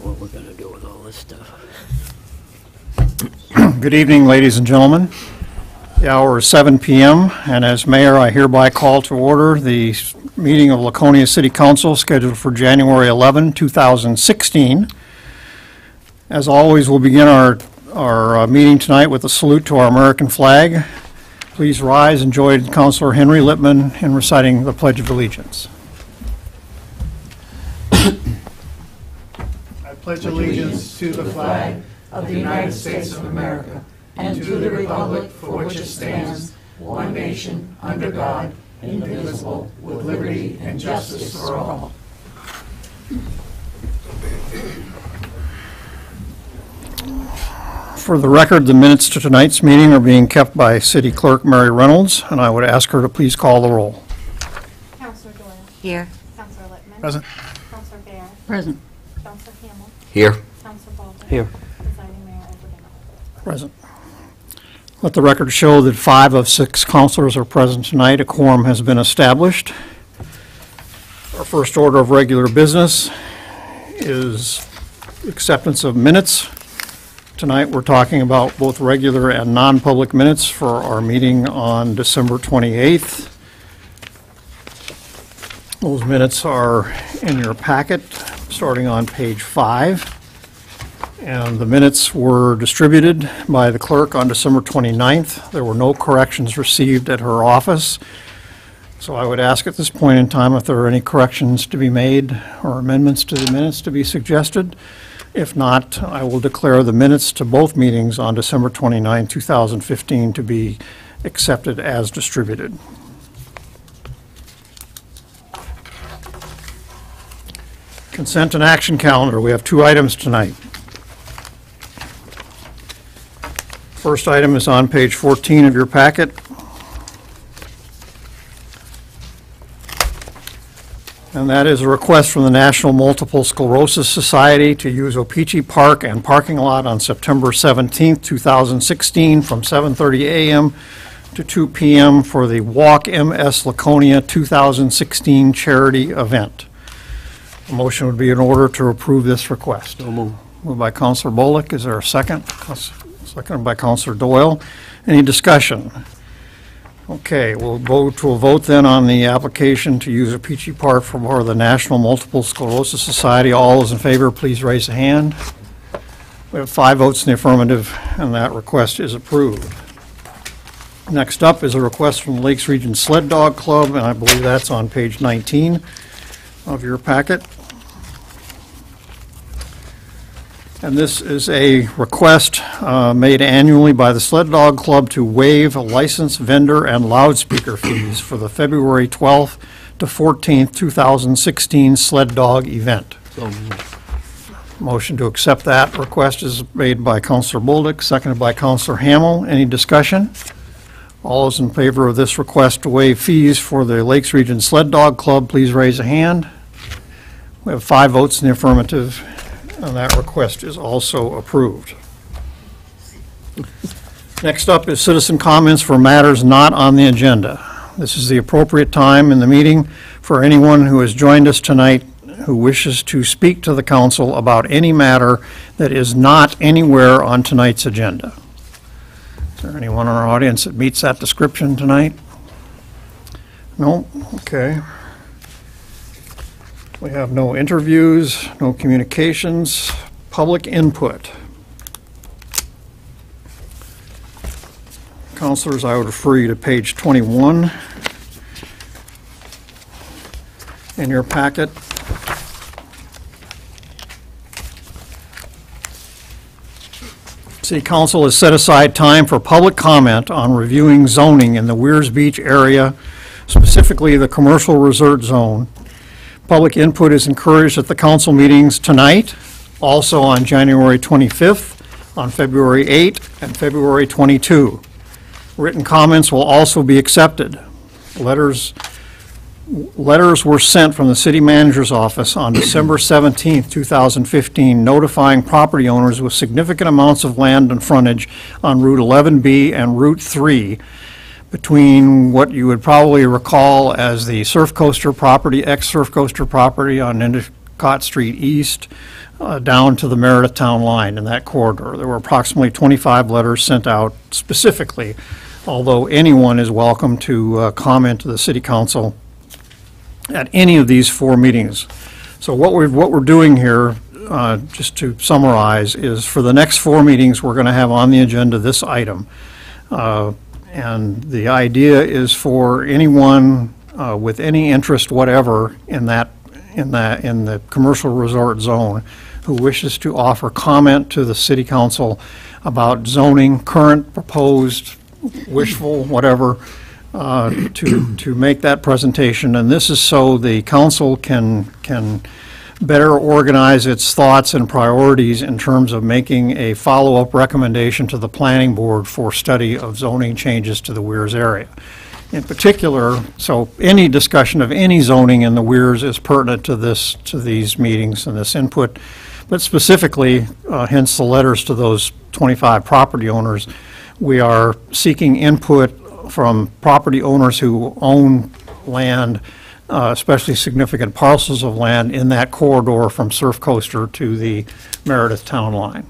What we're going to do with all this stuff. Good evening, ladies and gentlemen. The hour is 7 p.m., and as mayor, I hereby call to order the meeting of Laconia City Council scheduled for January 11, 2016. As always, we'll begin our meeting tonight with a salute to our American flag. Please rise and join Councilor Henry Lippman in reciting the Pledge of Allegiance. I pledge allegiance to the flag of the United States of America and to the republic for which it stands, one nation, under God, indivisible, with liberty and justice for all. For the record, the minutes to tonight's meeting are being kept by City Clerk Mary Reynolds, and I would ask her to please call the roll. Councilor Doyle. Here. Councilor Lippman. Present. Councilor Bear. Present. Councilor Hamel. Here. Councilor Baldwin. Here. Presiding Mayor Edward. Present. Let the record show that 5 of 6 councilors are present tonight. A quorum has been established. Our first order of regular business is acceptance of minutes. Tonight we're talking about both regular and non-public minutes for our meeting on December 28th. Those minutes are in your packet, starting on page 5. And the minutes were distributed by the clerk on December 29th. There were no corrections received at her office. So I would ask at this point in time if there are any corrections to be made or amendments to the minutes to be suggested. If not, I will declare the minutes to both meetings on December 29, 2015 to be accepted as distributed. Consent and action calendar. We have 2 items tonight. First item is on page 14 of your packet. And that is a request from the National Multiple Sclerosis Society to use O-Pee-Chee Park and parking lot on September 17, 2016 from 7:30 a.m. to 2 p.m. for the Walk MS Laconia 2016 charity event. A motion would be in order to approve this request. So move. Moved by Councilor Bullock. Is there a second? Seconded by Councilor Doyle. Any discussion? Okay, we'll go to a vote then on the application to use O-Pee-Chee Park for the National Multiple Sclerosis Society. All those in favor, please raise a hand. We have 5 votes in the affirmative, and that request is approved. Next up is a request from the Lakes Region Sled Dog Club, and I believe that's on page 19 of your packet. And this is a request made annually by the Sled Dog Club to waive license, vendor, and loudspeaker fees for the February 12th to 14th, 2016 Sled Dog event. So move. Motion to accept that request is made by Councilor Bolduc, seconded by Councilor Hamel. Any discussion? All those in favor of this request to waive fees for the Lakes Region Sled Dog Club, please raise a hand. We have 5 votes in the affirmative, and that request is also approved. Next up is citizen comments for matters not on the agenda. This is the appropriate time in the meeting for anyone who has joined us tonight who wishes to speak to the council about any matter that is not anywhere on tonight's agenda. Is there anyone in our audience that meets that description tonight? No? Okay. We have no interviews, no communications, public input. Councilors, I would refer you to page 21 in your packet. City Council has set aside time for public comment on reviewing zoning in the Weirs Beach area, specifically the commercial resort zone. Public input is encouraged at the council meetings tonight, also on January 25th, on February 8, and February 22. Written comments will also be accepted. Letters were sent from the city manager's office on December 17, 2015, notifying property owners with significant amounts of land and frontage on Route 11B and Route 3 between what you would probably recall as the Surf Coaster property, ex-Surf Coaster property on Endicott Street East, down to the Meredith Town line in that corridor. There were approximately 25 letters sent out specifically, although anyone is welcome to comment to the City Council at any of these 4 meetings. So what we're doing here, just to summarize, is for the next 4 meetings, we're going to have on the agenda this item. And the idea is for anyone with any interest whatever in the commercial resort zone who wishes to offer comment to the City Council about zoning, current, proposed, wishful, whatever, to make that presentation. And this is so the council can better organize its thoughts and priorities in terms of making a follow-up recommendation to the planning board for study of zoning changes to the Weirs area. In particular, so any discussion of any zoning in the Weirs is pertinent to these meetings and this input, but specifically, hence the letters to those 25 property owners, we are seeking input from property owners who own land, especially significant parcels of land in that corridor from Surf Coaster to the Meredith Town line.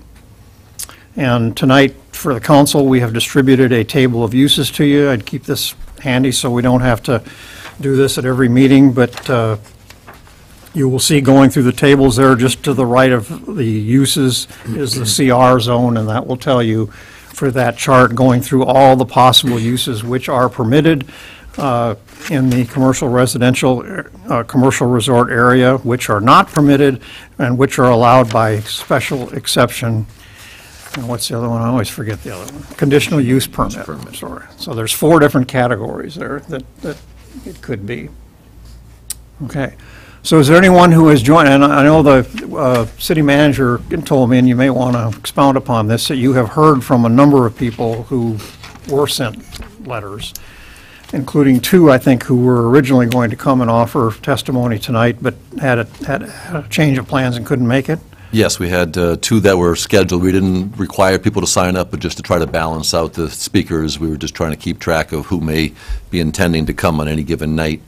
And tonight, for the council, we have distributed a table of uses to you. I'd keep this handy so we don't have to do this at every meeting, but you will see going through the tables there, just to the right of the uses is the CR zone, and that will tell you for that chart going through all the possible uses which are permitted in the commercial residential, commercial resort area, which are not permitted, and which are allowed by special exception. And what's the other one? I always forget the other one. Conditional use permit. Sorry. So there's 4 different categories there that it could be. Okay. So is there anyone who has joined, and I know the city manager told me, and you may want to expound upon this, that you have heard from a number of people who were sent letters, including 2, I think, who were originally going to come and offer testimony tonight, but had a change of plans and couldn't make it. Yes, we had 2 that were scheduled. We didn't require people to sign up, but just to try to balance out the speakers, we were just trying to keep track of who may be intending to come on any given night,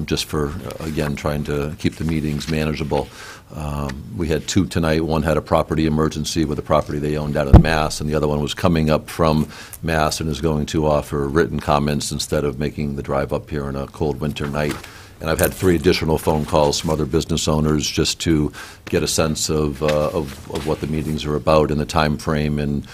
just for, again, trying to keep the meetings manageable. We had 2 tonight. One had a property emergency with a property they owned out of Mass, and the other one was coming up from Mass and is going to offer written comments instead of making the drive up here on a cold winter night. And I've had 3 additional phone calls from other business owners just to get a sense of what the meetings are about and the time frame, and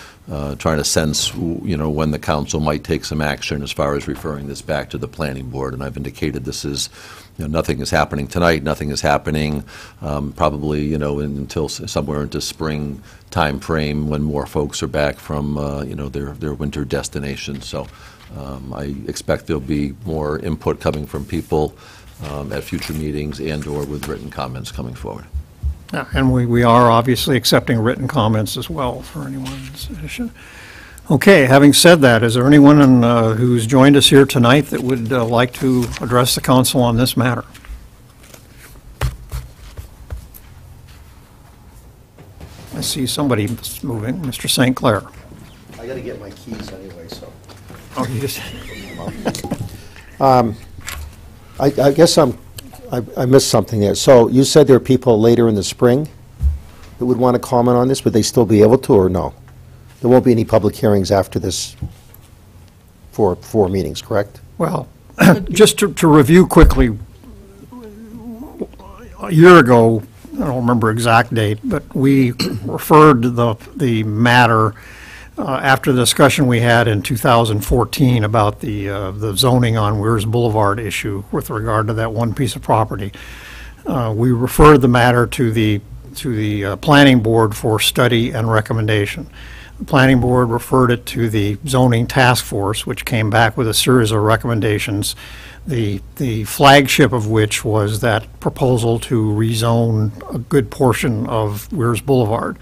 trying to sense, when the council might take some action as far as referring this back to the planning board. And I've indicated this is, nothing is happening tonight, nothing is happening probably, until somewhere into spring time frame when more folks are back from, their winter destinations. So I expect there'll be more input coming from people at future meetings and/or with written comments coming forward. Yeah, and we are obviously accepting written comments as well for anyone's addition. Okay, having said that, is there anyone who's joined us here tonight that would like to address the council on this matter? I see somebody moving, Mr. St. Clair. I got to get my keys anyway, so. Oh, you just... I guess I missed something there. So you said there are people later in the spring that would want to comment on this. Would they still be able to, or no? There won't be any public hearings after this for 4 meetings, correct? Well, just to review quickly, a year ago, I don't remember exact date, but we referred the matter after the discussion we had in 2014 about the zoning on Weirs Boulevard issue with regard to that one piece of property. We referred the matter to the planning board for study and recommendation. The planning board referred it to the zoning task force, which came back with a series of recommendations, the flagship of which was that proposal to rezone a good portion of Weirs Boulevard.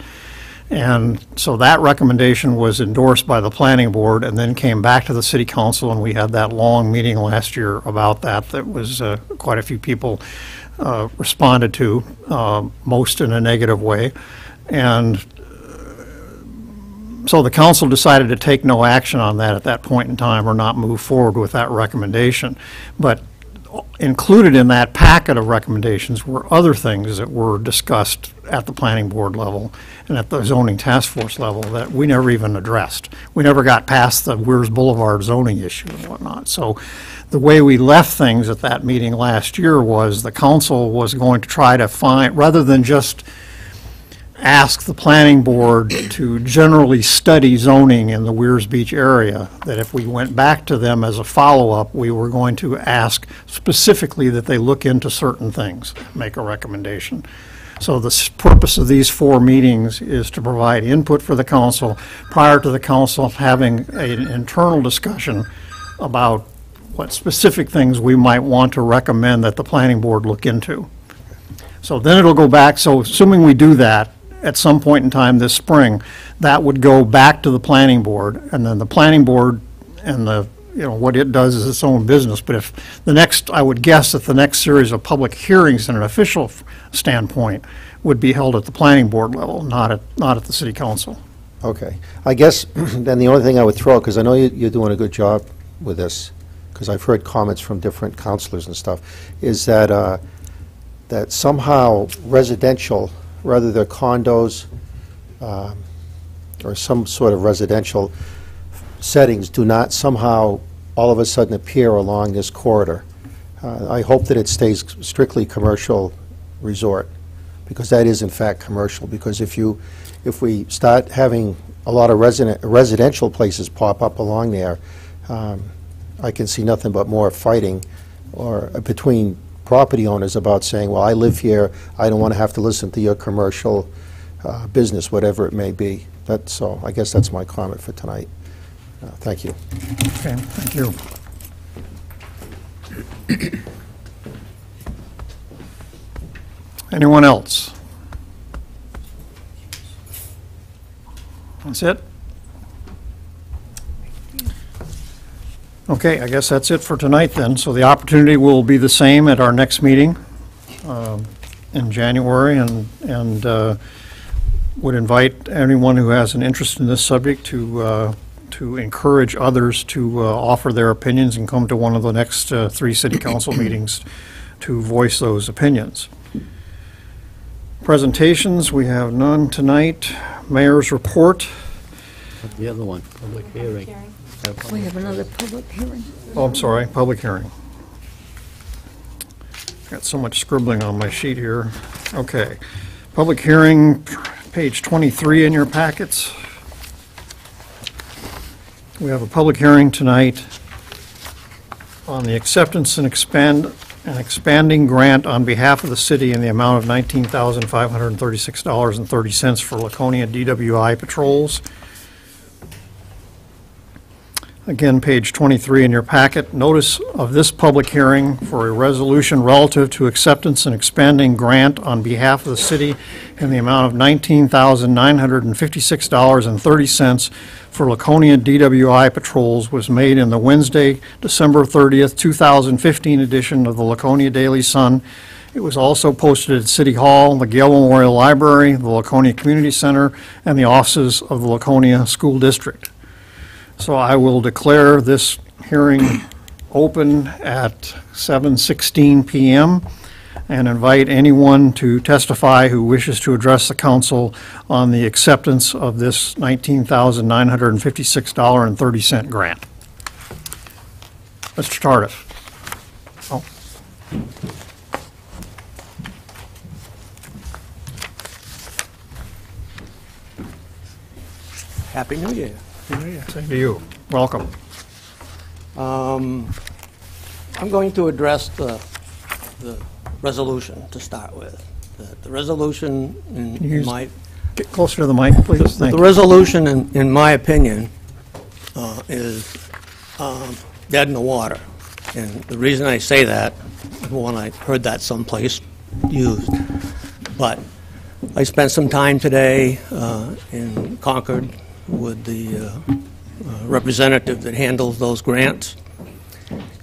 And so that recommendation was endorsed by the planning board and then came back to the city council, and we had that long meeting last year about that was quite a few people responded to, most in a negative way. And So the council decided to take no action on that at that point in time, or not move forward with that recommendation. But included in that packet of recommendations were other things that were discussed at the planning board level and at the zoning task force level that we never even addressed. We never got past the Weirs Boulevard zoning issue and whatnot. So the way we left things at that meeting last year was the council was going to try to find, rather than just ask the planning board to generally study zoning in the Weirs Beach area, that if we went back to them as a follow-up, we were going to ask specifically that they look into certain things, make a recommendation. So the purpose of these 4 meetings is to provide input for the council prior to the council having an internal discussion about what specific things we might want to recommend that the planning board look into. So then it'll go back, so assuming we do that, at some point in time this spring, that would go back to the planning board, and then the planning board and what it does is its own business. But if the next, I would guess that the next series of public hearings in an official standpoint would be held at the planning board level, not at the city council. Okay. I guess then the only thing I would throw, because I know you're doing a good job with this, because I've heard comments from different councilors and stuff, is that that somehow residential, whether they're condos or some sort of residential settings, do not somehow all of a sudden appear along this corridor. I hope that it stays strictly commercial resort, because that is in fact commercial. Because if we start having a lot of residential places pop up along there, I can see nothing but more fighting or between property owners about saying, well, I live here, I don't want to have to listen to your commercial business, whatever it may be. So I guess that's my comment for tonight. Thank you. Okay, thank you. Anyone else? That's it? Okay, I guess that's it for tonight then. So the opportunity will be the same at our next meeting in January, and would invite anyone who has an interest in this subject to encourage others to offer their opinions and come to one of the next 3 city council meetings to voice those opinions. Presentations, we have none tonight. Mayor's report. The other one, public hearing. Hearing. We have another public hearing. Oh, I'm sorry, public hearing. Got so much scribbling on my sheet here. Okay. Public hearing, page 23 in your packets. We have a public hearing tonight on the acceptance and expanding grant on behalf of the city in the amount of $19,536.30 for Laconia DWI patrols. Again, page 23 in your packet. Notice of this public hearing for a resolution relative to acceptance and expanding grant on behalf of the city in the amount of $19,956.30 for Laconia DWI patrols was made in the Wednesday, December 30th, 2015 edition of the Laconia Daily Sun. It was also posted at City Hall, the Gale Memorial Library, the Laconia Community Center, and the offices of the Laconia School District. So I will declare this hearing open at 7:16 p.m. and invite anyone to testify who wishes to address the council on the acceptance of this $19,956.30 grant. Mr. Tardif. Oh. Happy New Year. Same to you. Welcome. I'm going to address the resolution to start with. The resolution, in my Get closer to the mic, please. Thank the you. resolution, in my opinion, is dead in the water. And the reason I say that, one, I heard that someplace used, but I spent some time today in Concord with the representative that handles those grants,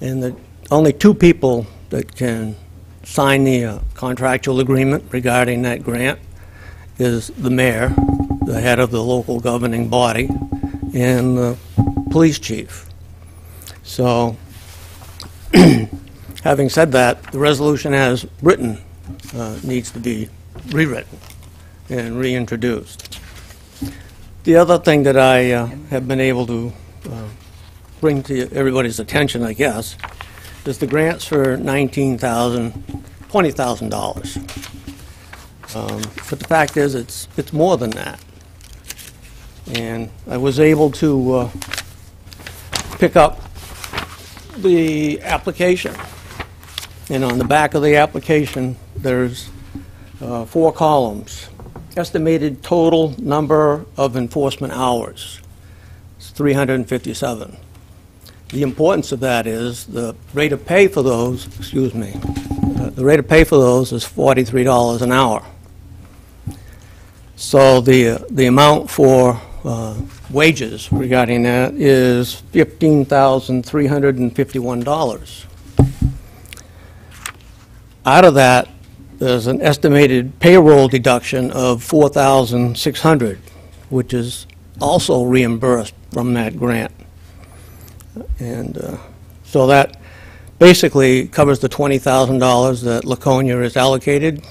and the only 2 people that can sign the contractual agreement regarding that grant is the mayor the head of the local governing body and the police chief. So, having said that, the resolution as written needs to be rewritten and reintroduced. The other thing that I have been able to bring to everybody's attention, I guess, is the grants for $20,000. But the fact is, it's more than that. And I was able to pick up the application. And on the back of the application, there's 4 columns. Estimated total number of enforcement hours. It's 357. The importance of that is the rate of pay for those, the rate of pay for those is $43 an hour. So the amount for wages regarding that is $15,351. Out of that, there's an estimated payroll deduction of $4,600, which is also reimbursed from that grant. And so that basically covers the $20,000 that Laconia is allocated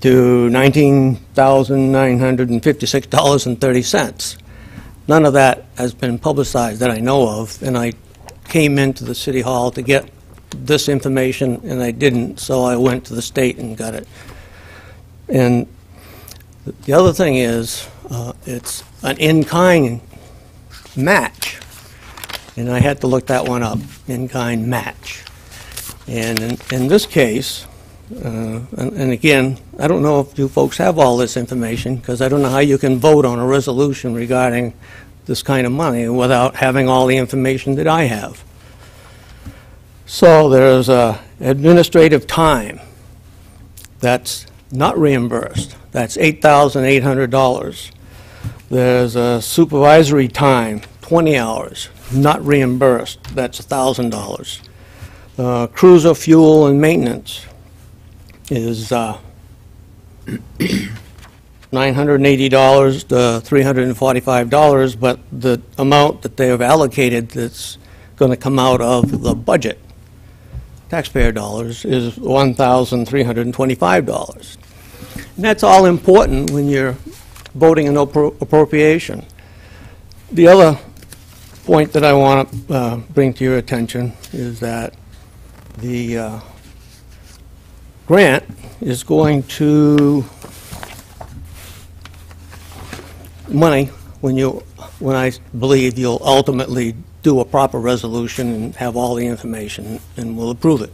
to $19,956.30. None of that has been publicized that I know of, and I came into the City Hall to get this information, and I didn't, so I went to the state and got it. And the other thing is, it's an in-kind match, and I had to look that one up, in-kind match. And in this case, and again, I don't know if you folks have all this information, because I don't know how you can vote on a resolution regarding this kind of money without having all the information that I have. So there's administrative time that's not reimbursed. That's $8,800. There's a supervisory time, 20 hours, not reimbursed. That's $1,000. Cruiser fuel and maintenance is $980 to $345, but the amount that they have allocated that's going to come out of the budget, taxpayer dollars, is $1,325. And that's all important when you're voting an appropriation. The other point that I want to bring to your attention is that the grant is going to money when I believe you'll ultimately do a proper resolution and have all the information, and we'll approve it.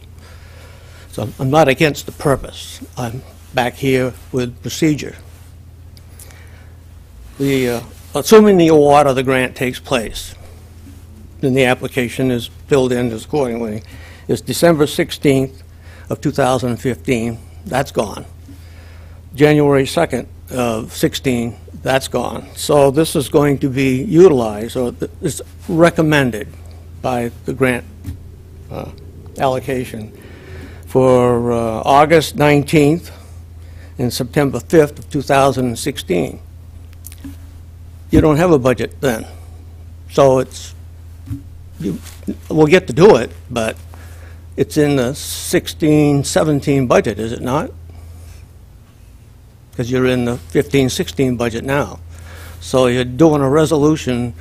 So I'm not against the purpose. I'm back here with procedure. Assuming the award of the grant takes place, then the application is filled in accordingly, is December 16th of 2015. That's gone. January 2nd of 16, that's gone. So this is going to be utilized, or it's recommended by the grant allocation for August 19th and September 5th of 2016. You don't have a budget then. So we'll get to do it, but it's in the 16-17 budget, is it not? Because you're in the 15-16 budget now. So you're doing a resolution,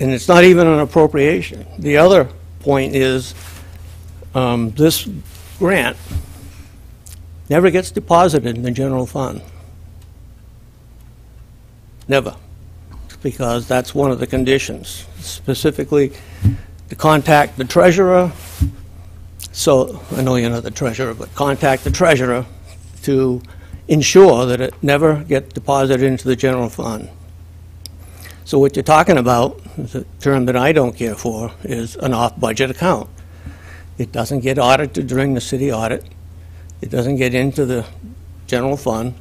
and it's not even an appropriation. The other point is this grant never gets deposited in the general fund. Never. Because that's one of the conditions. Specifically, to contact the treasurer. So, I know you're not the treasurer, but contact the treasurer to ensure that it never gets deposited into the general fund. So what you're talking about, is a term that I don't care for, is an off-budget account. It doesn't get audited during the city audit. It doesn't get into the general fund.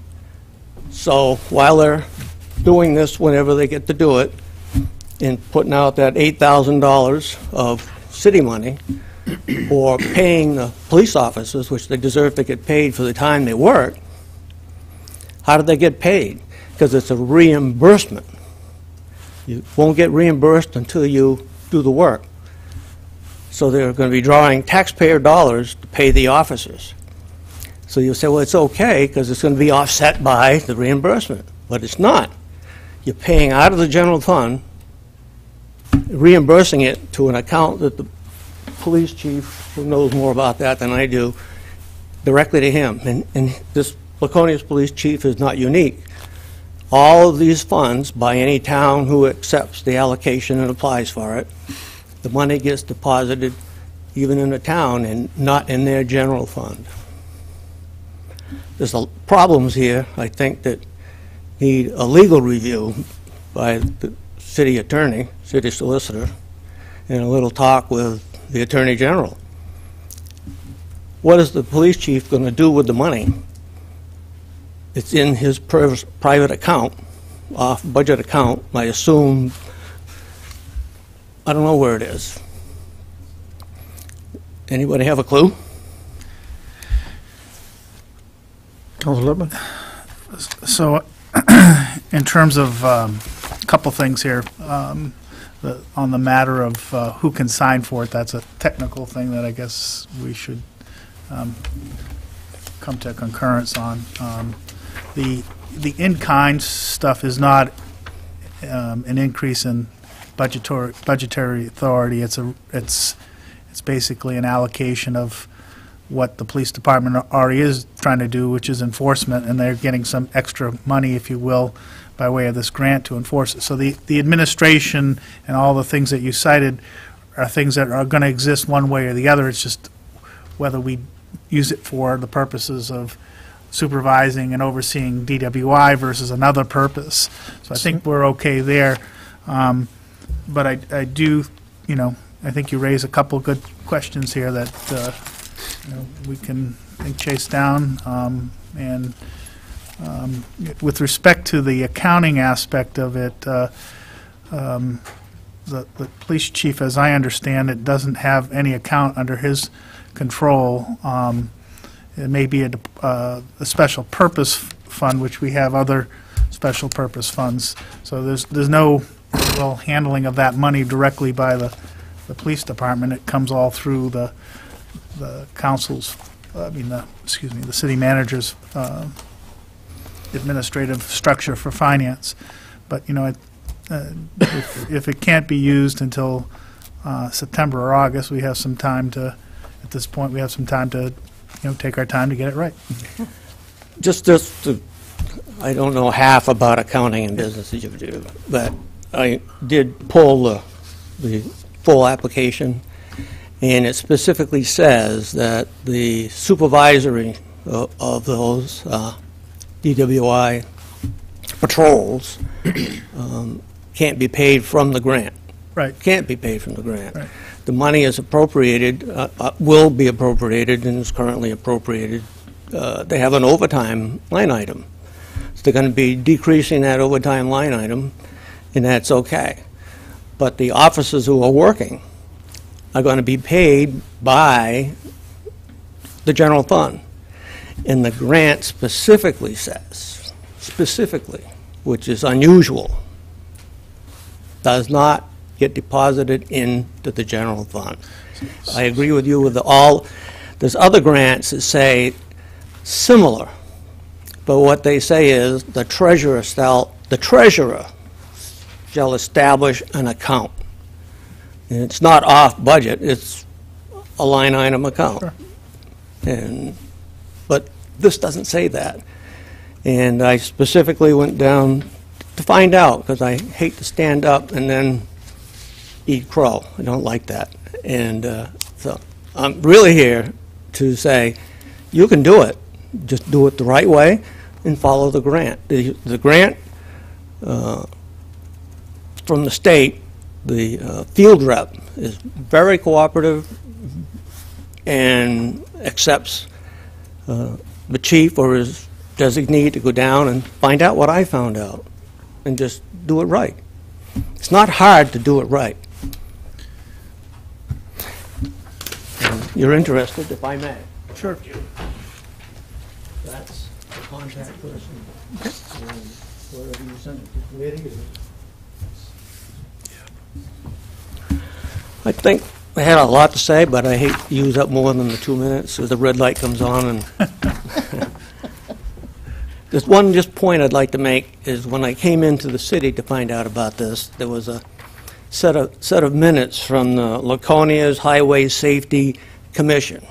So while they're doing this whenever they get to do it, and putting out that $8,000 of city money, or paying the police officers, which they deserve to get paid for the time they work, How do they get paid? Because it's a reimbursement. You won't get reimbursed until you do the work. So they're going to be drawing taxpayer dollars to pay the officers. So you say, well, it's okay because it's going to be offset by the reimbursement. But it's not. You're paying out of the general fund, reimbursing it to an account that the police chief, who knows more about that than I do, directly to him. And this Laconia's police chief is not unique. All of these funds, by any town who accepts the allocation and applies for it, the money gets deposited even in the town and not in their general fund. There's problems here, I think, that need a legal review by the city attorney, city solicitor, and a little talk with the attorney general. What is the police chief going to do with the money? It's in his private account, off-budget account. I assume, I don't know where it is. Anybody have a clue? Councilor Lippman? So, in terms of a couple things here, on the matter of who can sign for it, that's a technical thing that I guess we should come to concurrence on. The in-kind stuff is not an increase in budgetary authority. It's basically an allocation of what the police department already is trying to do, which is enforcement, and they're getting some extra money, if you will, by way of this grant to enforce it. So the administration and all the things that you cited are things that are going to exist one way or the other. It's just whether we use it for the purposes of supervising and overseeing DWI versus another purpose. So I think we're okay there. But I do, I think you raise a couple good questions here that we can chase down. And with respect to the accounting aspect of it, the police chief, as I understand it, doesn't have any account under his control. It may be a special purpose fund, which we have other special purpose funds. So there's no real handling of that money directly by the police department. It comes all through the council's, the city manager's administrative structure for finance. But if it can't be used until September or August, we have some time to. At this point, we have some time to, take our time to get it right. I don't know half about accounting and business as you do, but I did pull the full application, and it specifically says that the supervisory of those DWI patrols can't be paid from the grant. Right. Can't be paid from the grant. Right. The money is appropriated, will be appropriated, and is currently appropriated. They have an overtime line item. So they're going to be decreasing that overtime line item, and that's okay. But the officers who are working are going to be paid by the general fund. And the grant specifically says, which is unusual, does not get deposited into the general fund. I agree with you with there's other grants that say similar, but what they say is the treasurer shall establish an account. And it's not off budget, it's a line item account. Sure. But this doesn't say that. And I specifically went down to find out, because I hate to stand up and then eat crow. I don't like that. And so I'm really here to say, you can do it. Just do it the right way and follow the grant. The grant from the state, the field rep is very cooperative and accepts the chief or his designee to go down and find out what I found out and just do it right. It's not hard to do it right. And you're interested, if I may. Sure. That's contact person. And wherever you send it to committee. I think I had a lot to say, but I hate to use up more than the 2 minutes, so the red light comes on. And there's one point I'd like to make is when I came into the city to find out about this, there was a set of minutes from the Laconia's Highway Safety Commission.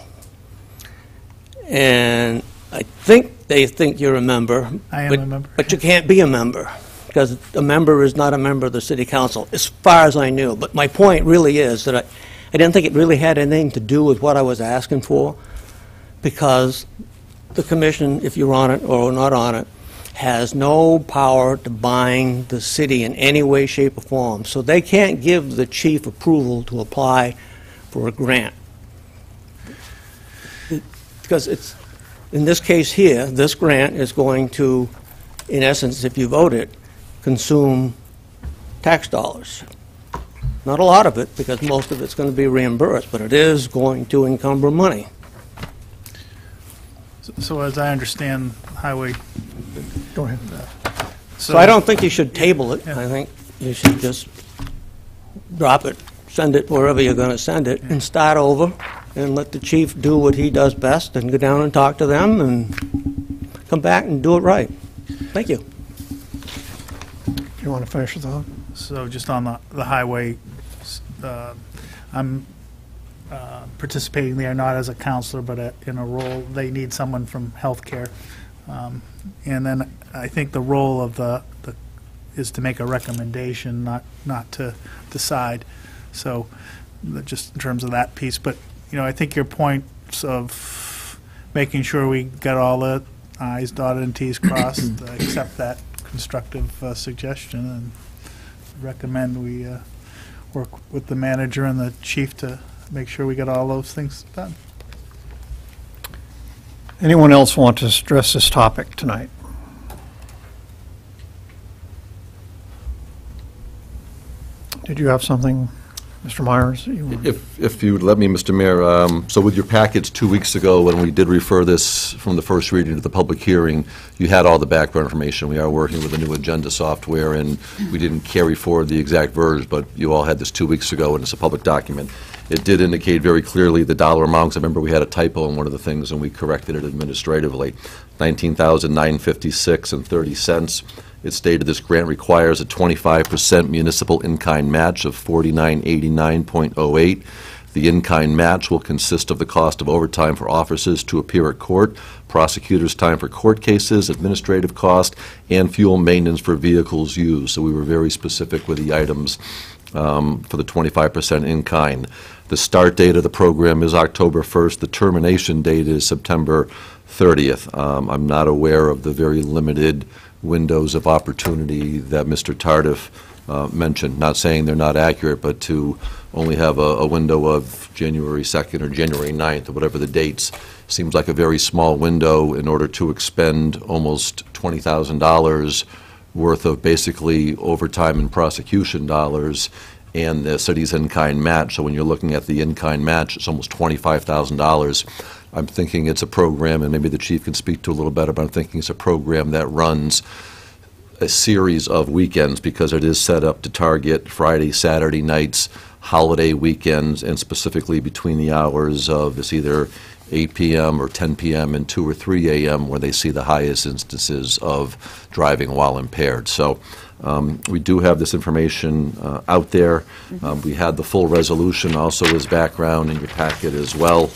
And I think they think you're a member. I am but, a member. But you can't be a member, because a member is not a member of the city council, as far as I knew. But my point really is that I didn't think it really had anything to do with what I was asking for, because the commission, if you're on it or not on it, has no power to bind the city in any way, shape, or form. So they can't give the chief approval to apply for a grant. Because it's, in this case here, this grant is going to, in essence, if you vote it, consume tax dollars. Not a lot of it, because most of it's going to be reimbursed, but it is going to encumber money. So as I understand highway, Go ahead. So I don't think you should table it. I think you should just drop it, send it wherever you're going to send it, and start over, and let the chief do what he does best, and go down and talk to them, and come back and do it right. Thank you. You want to finish the thought? So just on the highway, I'm participating there not as a counselor, but in a role. They need someone from healthcare, and then I think the role of the is to make a recommendation, not to decide. So just in terms of that piece, but I think your points of making sure we get all the I's dotted and T's crossed, accept that constructive suggestion, and recommend we work with the manager and the chief to make sure we get all those things done. Anyone else want to address this topic tonight? Did you have something, Mr. Myers? If you would let me, Mr. Mayor, so with your package 2 weeks ago, when we did refer this from the first reading to the public hearing, you had all the background information. We are working with a new agenda software, and we didn't carry forward the exact version, but you all had this 2 weeks ago, and it's a public document. It did indicate very clearly the dollar amounts. I remember we had a typo in one of the things, and we corrected it administratively. $19,956.30. It stated this grant requires a 25% municipal in-kind match of $49.89.08. The in-kind match will consist of the cost of overtime for officers to appear at court, prosecutors' time for court cases, administrative cost, and fuel maintenance for vehicles used. So we were very specific with the items for the 25% in-kind. The start date of the program is October 1st. The termination date is September 30th. I'm not aware of the very limited windows of opportunity that Mr. Tardif mentioned. Not saying they're not accurate, but to only have a window of January 2nd or January 9th or whatever the dates seems like a very small window in order to expend almost $20,000 worth of basically overtime and prosecution dollars and the city's in-kind match. So when you're looking at the in-kind match, it's almost $25,000. I'm thinking it's a program, and maybe the chief can speak to a little better, but I'm thinking it's a program that runs a series of weekends, because it is set up to target Friday, Saturday nights, holiday weekends, and specifically between the hours of this either 8 p.m. or 10 p.m. and 2 or 3 a.m. where they see the highest instances of driving while impaired. So we do have this information out there. We had the full resolution also as background in your packet as well.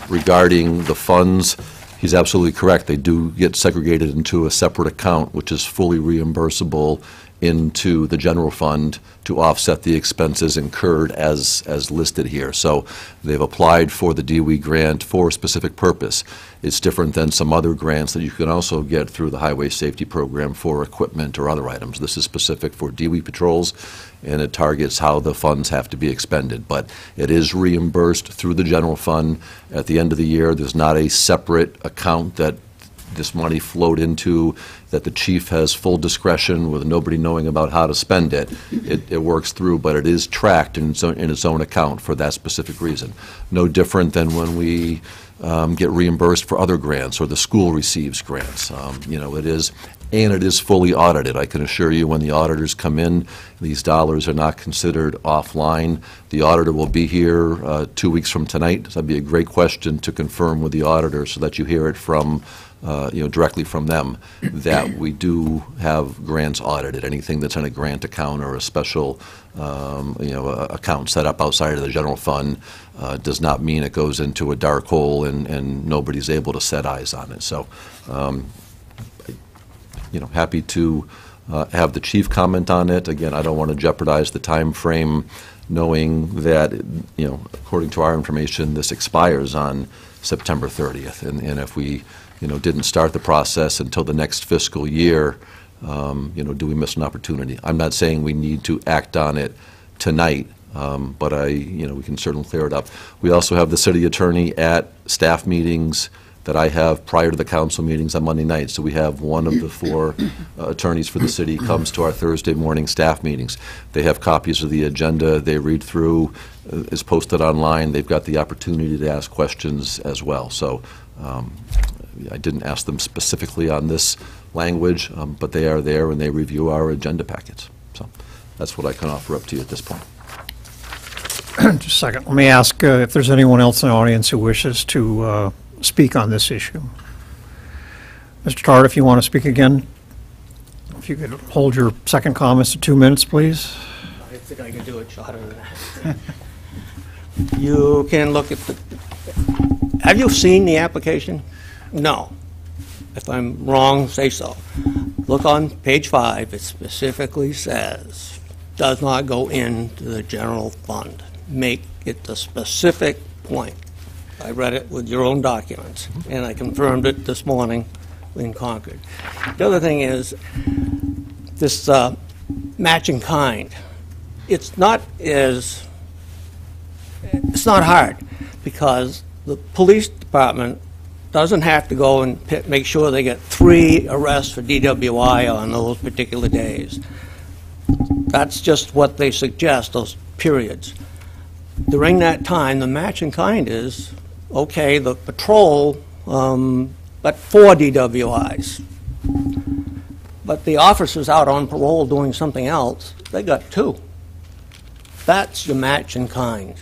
Regarding the funds, he's absolutely correct. They do get segregated into a separate account, which is fully reimbursable into the general fund to offset the expenses incurred as listed here. So they've applied for the DWE grant for a specific purpose. It's different than some other grants that you can also get through the Highway Safety Program for equipment or other items. This is specific for DWE patrols, and it targets how the funds have to be expended. But it is reimbursed through the general fund. At the end of the year, there's not a separate account that this money flowed into that the chief has full discretion with nobody knowing about how to spend it. It works through, but it is tracked in its own account for that specific reason. No different than when we get reimbursed for other grants or the school receives grants. It is, and it is fully audited. I can assure you, when the auditors come in, these dollars are not considered offline. The auditor will be here 2 weeks from tonight. So that'd be a great question to confirm with the auditor so that you hear it from, directly from them, that we do have grants audited. Anything that's in a grant account or a special, account set up outside of the general fund does not mean it goes into a dark hole and nobody's able to set eyes on it. So, happy to have the chief comment on it. Again, I don't want to jeopardize the time frame, knowing that, according to our information, this expires on September 30th. And if we, didn't start the process until the next fiscal year, do we miss an opportunity? I'm not saying we need to act on it tonight, but we can certainly clear it up. We also have the city attorney at staff meetings that I have prior to the council meetings on Monday night. So we have one of the 4 attorneys for the city comes to our Thursday morning staff meetings. They have copies of the agenda. They read through. It's posted online. They've got the opportunity to ask questions as well. So I didn't ask them specifically on this language, but they are there and they review our agenda packets. So that's what I can offer up to you at this point. Just a second. Let me ask if there's anyone else in the audience who wishes to speak on this issue. Mr. Tart, if you want to speak again, if you could hold your second comments to 2 minutes, please. I think I can do it shorter than that. You can look at the, have you seen the application? No. If I'm wrong, say so. Look on page 5, it specifically says, does not go into the general fund. Make it the specific point. I read it with your own documents, and I confirmed it this morning in Concord. The other thing is, this match in kind. It's not hard, because the police department doesn't have to go and make sure they get 3 arrests for DWI on those particular days. That's just what they suggest, those periods. During that time, the match in kind is, okay, the patrol, but 4 DWIs. But the officers out on parole doing something else, they got 2. That's your match in kind.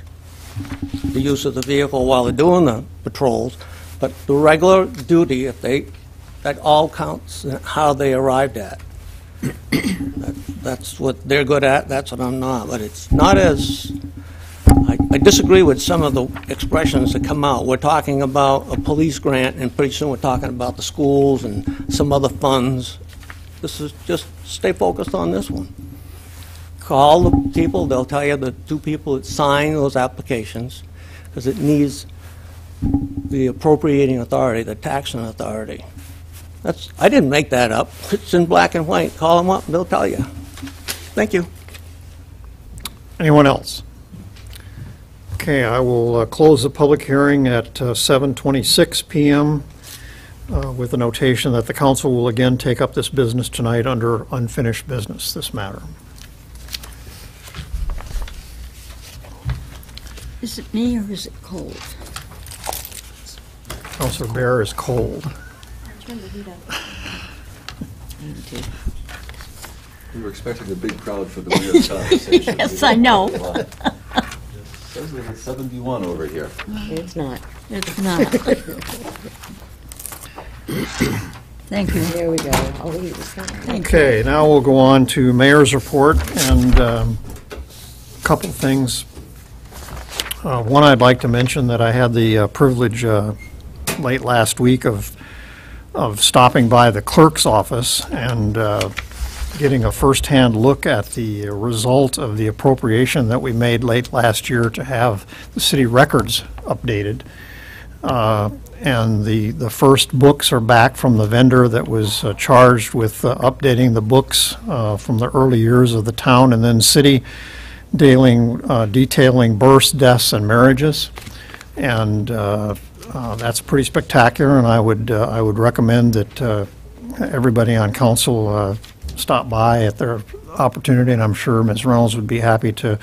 The use of the vehicle while they're doing the patrols, but the regular duty, that all counts in how they arrived at. That's what they're good at, that's what I'm not. But it's not as, I disagree with some of the expressions that come out. We're talking about a police grant, and pretty soon we're talking about the schools and some other funds. This is just stay focused on this one. Call the people, they'll tell you the 2 people that sign those applications, because it needs the appropriating authority, the taxing authority. I didn't make that up. It's in black and white. Call them up and they'll tell you. Thank you. Anyone else? Okay, I will close the public hearing at 7:26 p.m. With a notation that the council will again take up this business tonight under unfinished business, this matter. Is it me or is it cold? Councilor Bear is cold. Turn the heat up. We were expecting a big crowd for the weird conversation. Yes, I know. It says there's a 71 over here. It's not. It's not. Thank you. There we go. I'll leave this one. Thank you. Okay, now we'll go on to mayor's report, and a couple of things. One, I'd like to mention that I had the privilege late last week of stopping by the clerk's office and getting a first-hand look at the result of the appropriation that we made late last year to have the city records updated. And the first books are back from the vendor that was charged with updating the books from the early years of the town, and then city detailing births, deaths, and marriages. And that's pretty spectacular, and I would recommend that everybody on council stop by at their opportunity, and I'm sure Ms. Reynolds would be happy to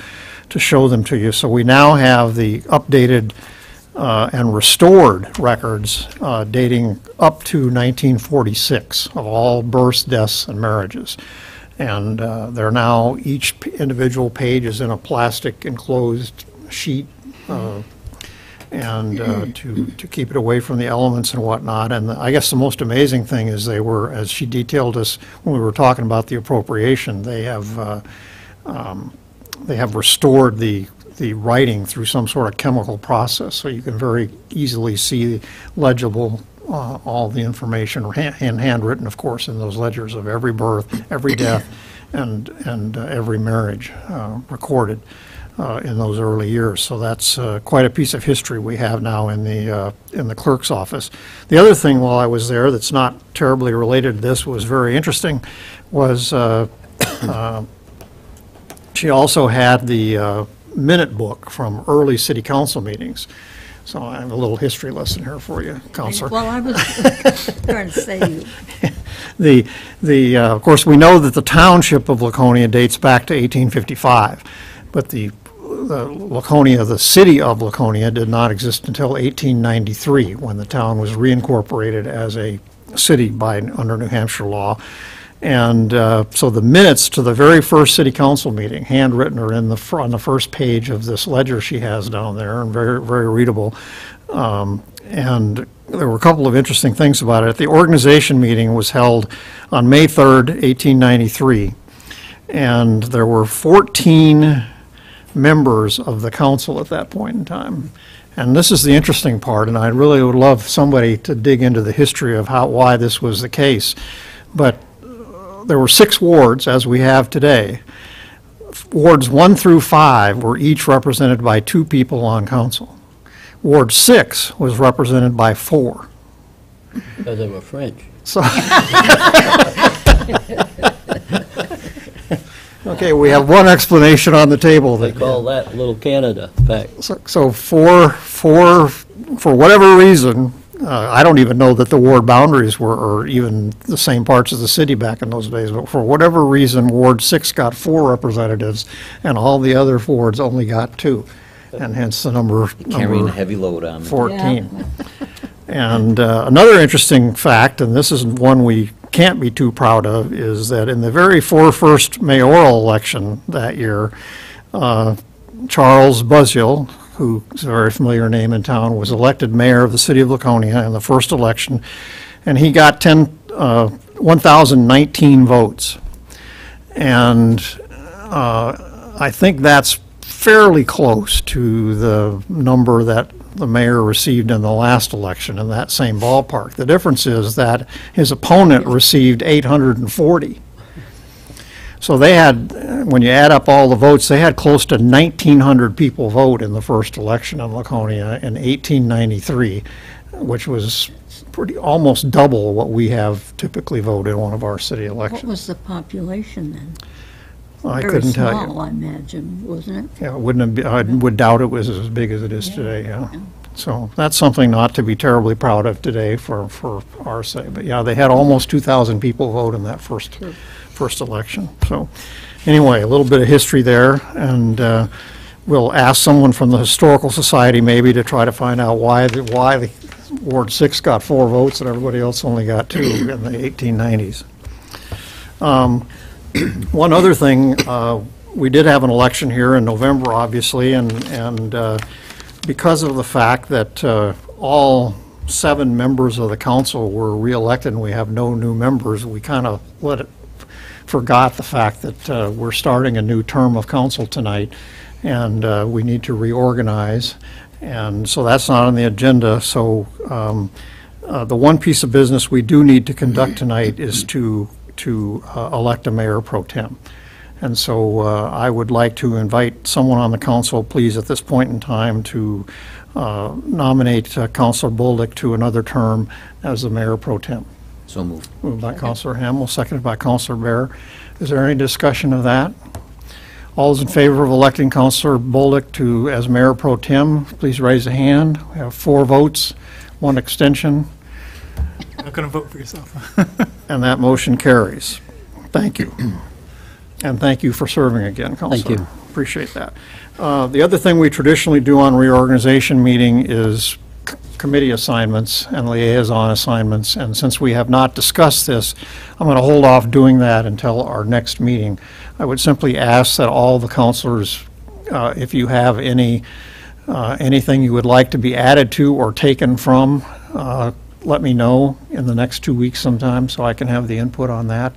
show them to you. So we now have the updated and restored records dating up to 1946 of all births, deaths, and marriages. And they're now, each individual page is in a plastic enclosed sheet and to keep it away from the elements and whatnot. And I guess the most amazing thing is they were, as she detailed us when we were talking about the appropriation, they have restored the writing through some sort of chemical process, so you can very easily see legible all the information, and handwritten, of course, in those ledgers of every birth, every death, and every marriage recorded in those early years. So that's quite a piece of history we have now in the clerk's office. The other thing while I was there that's not terribly related to this was very interesting was she also had the minute book from early city council meetings. So I have a little history lesson here for you, Counselor. Well, I was going to say Of course, we know that the township of Laconia dates back to 1855, but the Laconia, the city of Laconia, did not exist until 1893, when the town was reincorporated as a city under New Hampshire law. And so the minutes to the very first city council meeting, handwritten, are on the first page of this ledger she has down there, and very, very readable. And there were a couple of interesting things about it. The organization meeting was held on May 3rd, 1893, and there were 14 members of the council at that point in time. And this is the interesting part, and I really would love somebody to dig into the history of why this was the case. But there were 6 wards, as we have today. Wards 1 through 5 were each represented by 2 people on council. Ward 6 was represented by 4. Because they were French. So, okay, we have one explanation on the table. They call that Little Canada, in fact. So for whatever reason, I don't even know that the ward boundaries were even the same parts of the city back in those days, but for whatever reason, Ward 6 got 4 representatives, and all the other wards only got 2, and hence the number Carrying a heavy load on them. 14. And another interesting fact, and this is one we can't be too proud of, is that in the very first mayoral election that year, Charles Buzzell, who's a very familiar name in town, was elected mayor of the city of Laconia in the first election, and he got 1,019 votes. And I think that's fairly close to the number that the mayor received in the last election in that same ballpark. The difference is that his opponent received 840. So they had, when you add up all the votes, they had close to 1,900 people vote in the first election in Laconia in 1893, which was almost double what we have typically voted in one of our city elections. What was the population then? I couldn't tell you. Very small, I imagine, wasn't it? Yeah, it wouldn't have been, I would doubt it was as big as it is today, yeah. So that's something not to be terribly proud of today for our sake. But yeah, they had almost 2,000 people vote in that first election. So anyway, a little bit of history there, and we'll ask someone from the Historical Society maybe to try to find out why the Ward 6 got 4 votes and everybody else only got 2 in the 1890s. One other thing, we did have an election here in November, obviously, and because of the fact that all 7 members of the council were re-elected and we have no new members, we kind of forgot the fact that we're starting a new term of council tonight, and we need to reorganize, and so that's not on the agenda. So the one piece of business we do need to conduct tonight is to elect a mayor pro tem. And so I would like to invite someone on the council, please, at this point in time, to nominate Councilor Bolduc to another term as the mayor pro tem. So moved. Moved by Councilor Hamel, seconded by Councilor Bear. Is there any discussion of that? All those in favor of electing Councilor Bolduc as mayor pro tem, please raise a hand. We have 4 votes, 1 extension. Not going to vote for yourself. And that motion carries. Thank you. And thank you for serving again, Counselor. you. Appreciate that. The other thing we traditionally do on reorganization meeting is committee assignments and liaison assignments, and since we have not discussed this, I'm going to hold off doing that until our next meeting. I would simply ask that all the counselors, if you have anything you would like to be added to or taken from, let me know in the next 2 weeks sometime so I can have the input on that.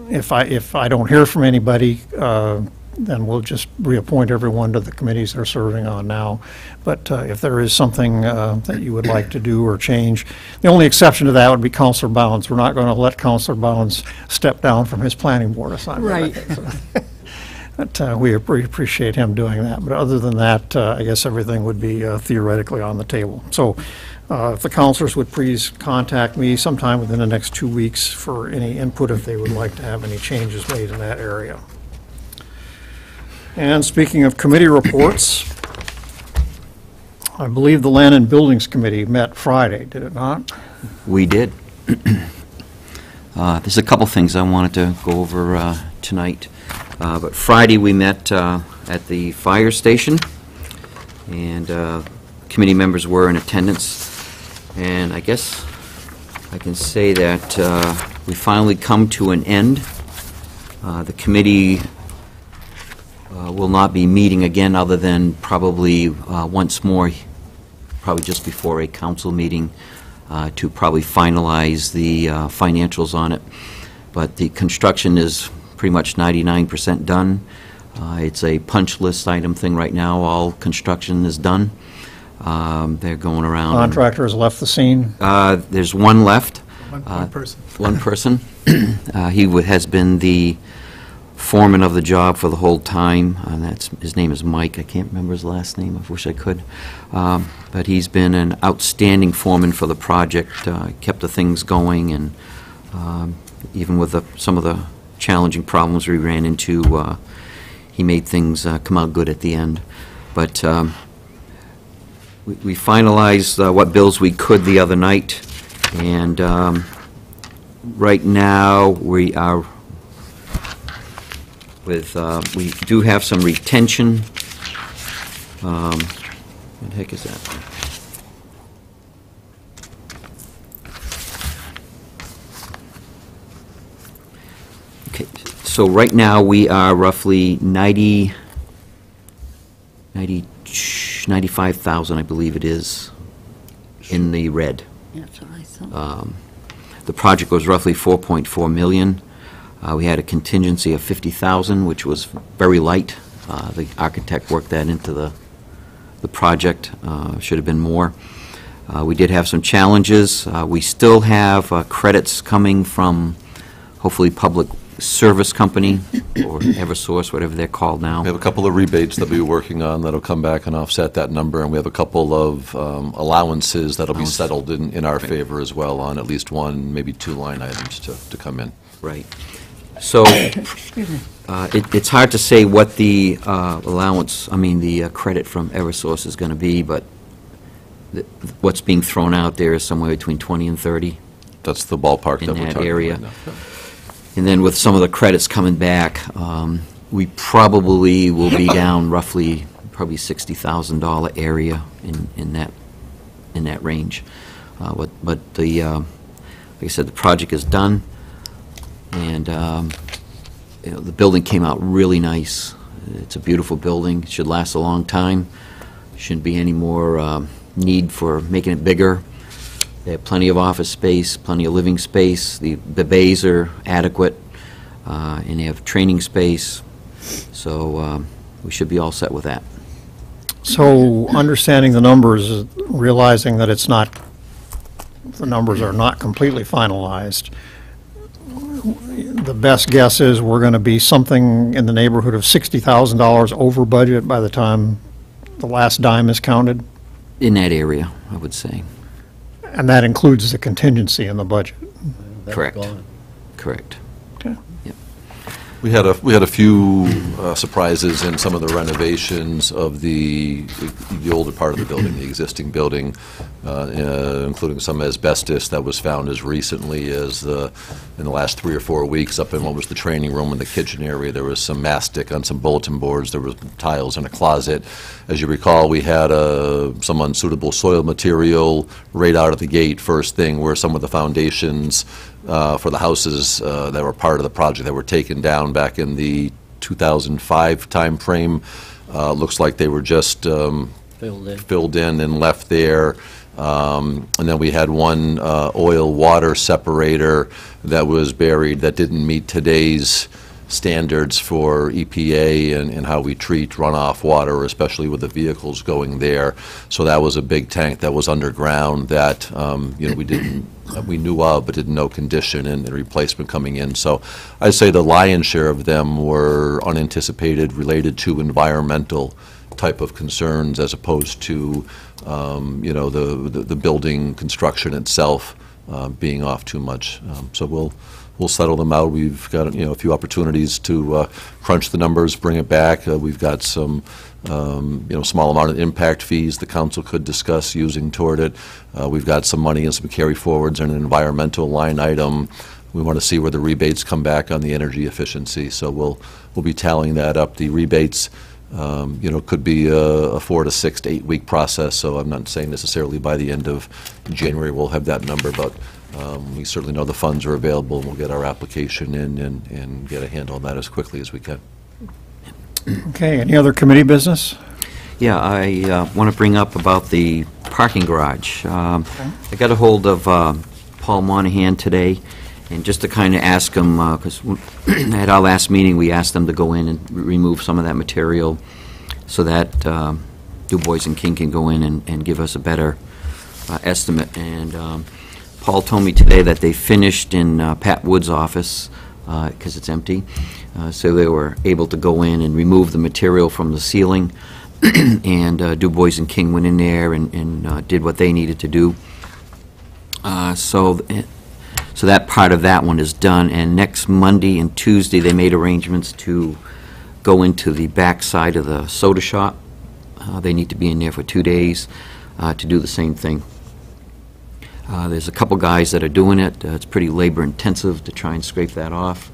If I don't hear from anybody, then we'll just reappoint everyone to the committees they're serving on now. But if there is something that you would like to do or change, the only exception to that would be Counselor Bounds. We're not going to let Counselor Bounds step down from his planning board assignment. Right. But we appreciate him doing that. But other than that, I guess everything would be theoretically on the table. So if the counselors would please contact me sometime within the next 2 weeks for any input if they would like to have any changes made in that area. And speaking of committee reports, I believe the Land and Buildings Committee met Friday, did it not? We did. There's a couple things I wanted to go over tonight. But Friday, we met at the fire station, and committee members were in attendance. And I guess I can say that we finally come to an end. The committee will not be meeting again other than probably once more, probably just before a council meeting, to probably finalize the financials on it. But the construction is pretty much 99% done. It's a punch list item thing right now. All construction is done. They're going around. Contractor has left the scene. There's one left. One person. One person. He has been the foreman of the job for the whole time. His name is Mike. I can't remember his last name. I wish I could. But he's been an outstanding foreman for the project. Kept the things going, and even with some of the challenging problems we ran into, he made things come out good at the end. But we finalized what bills we could the other night, and right now we are with, we do have some retention. What the heck is that? Okay, so right now we are roughly 95,000, I believe it is, in the red. That's what I thought. The project was roughly 4.4 million. We had a contingency of 50,000, which was very light. The architect worked that into the project. Should have been more. We did have some challenges. We still have credits coming from, hopefully, Public Service Company, or Eversource, whatever they're called now. We have a couple of rebates that we're working on that'll come back and offset that number, and we have a couple of allowances that'll be settled in our favor as well on at least one, maybe two line items to come in. Right. So it's hard to say what the allowance, the credit from Eversource is going to be, but what's being thrown out there is somewhere between 20 and 30. That's the ballpark In that we're that talking area. about now. And then with some of the credits coming back, we probably will be down roughly probably $60,000 area in that range. But the like I said, the project is done, and the building came out really nice. It's a beautiful building. It should last a long time. Shouldn't be any more need for making it bigger. They have plenty of office space, plenty of living space. The bays are adequate, and they have training space. So we should be all set with that. So understanding the numbers, realizing that the numbers are not completely finalized, the best guess is we're going to be something in the neighborhood of $60,000 over budget by the time the last dime is counted? In that area, I would say. And that includes the contingency in the budget? That's Correct. gone. Correct. Okay. Yep. We had a few surprises in some of the renovations of the older part of the building, the existing building, including some asbestos that was found as recently as in the last 3 or 4 weeks up in what was the training room and the kitchen area. There was some mastic on some bulletin boards. There was tiles in a closet. As you recall, we had some unsuitable soil material right out of the gate first thing, where some of the foundations for the houses that were part of the project that were taken down back in the 2005 timeframe. Looks like they were just filled in and left there. And then we had one oil-water separator that was buried that didn't meet today's standards for EPA and how we treat runoff water, especially with the vehicles going there. So that was a big tank that was underground that we knew of but didn't know condition and the replacement coming in. So I'd say the lion's share of them were unanticipated, related to environmental type of concerns as opposed to the building construction itself being off too much. So we'll settle them out. We've got a few opportunities to crunch the numbers, bring it back. We've got some small amount of impact fees the council could discuss using toward it. We've got some money and some carry forwards and an environmental line item. We want to see where the rebates come back on the energy efficiency. So we'll be tallying that up. The rebates could be a 4 to 6 to 8 week process. So I'm not saying necessarily by the end of January we'll have that number, but we certainly know the funds are available, and we'll get our application in and get a handle on that as quickly as we can. Okay, any other committee business? Yeah, I want to bring up about the parking garage. I got a hold of Paul Monahan today, and just to kind of ask him, because at our last meeting, we asked them to go in and remove some of that material so that Du Bois and King can go in and give us a better estimate. And Paul told me today that they finished in Pat Wood's office, because it's empty, so they were able to go in and remove the material from the ceiling, and Du Bois and King went in there and did what they needed to do. So that part of that one is done, and next Monday and Tuesday they made arrangements to go into the back side of the soda shop. They need to be in there for 2 days to do the same thing. There's a couple guys that are doing it. It's pretty labor intensive to try and scrape that off,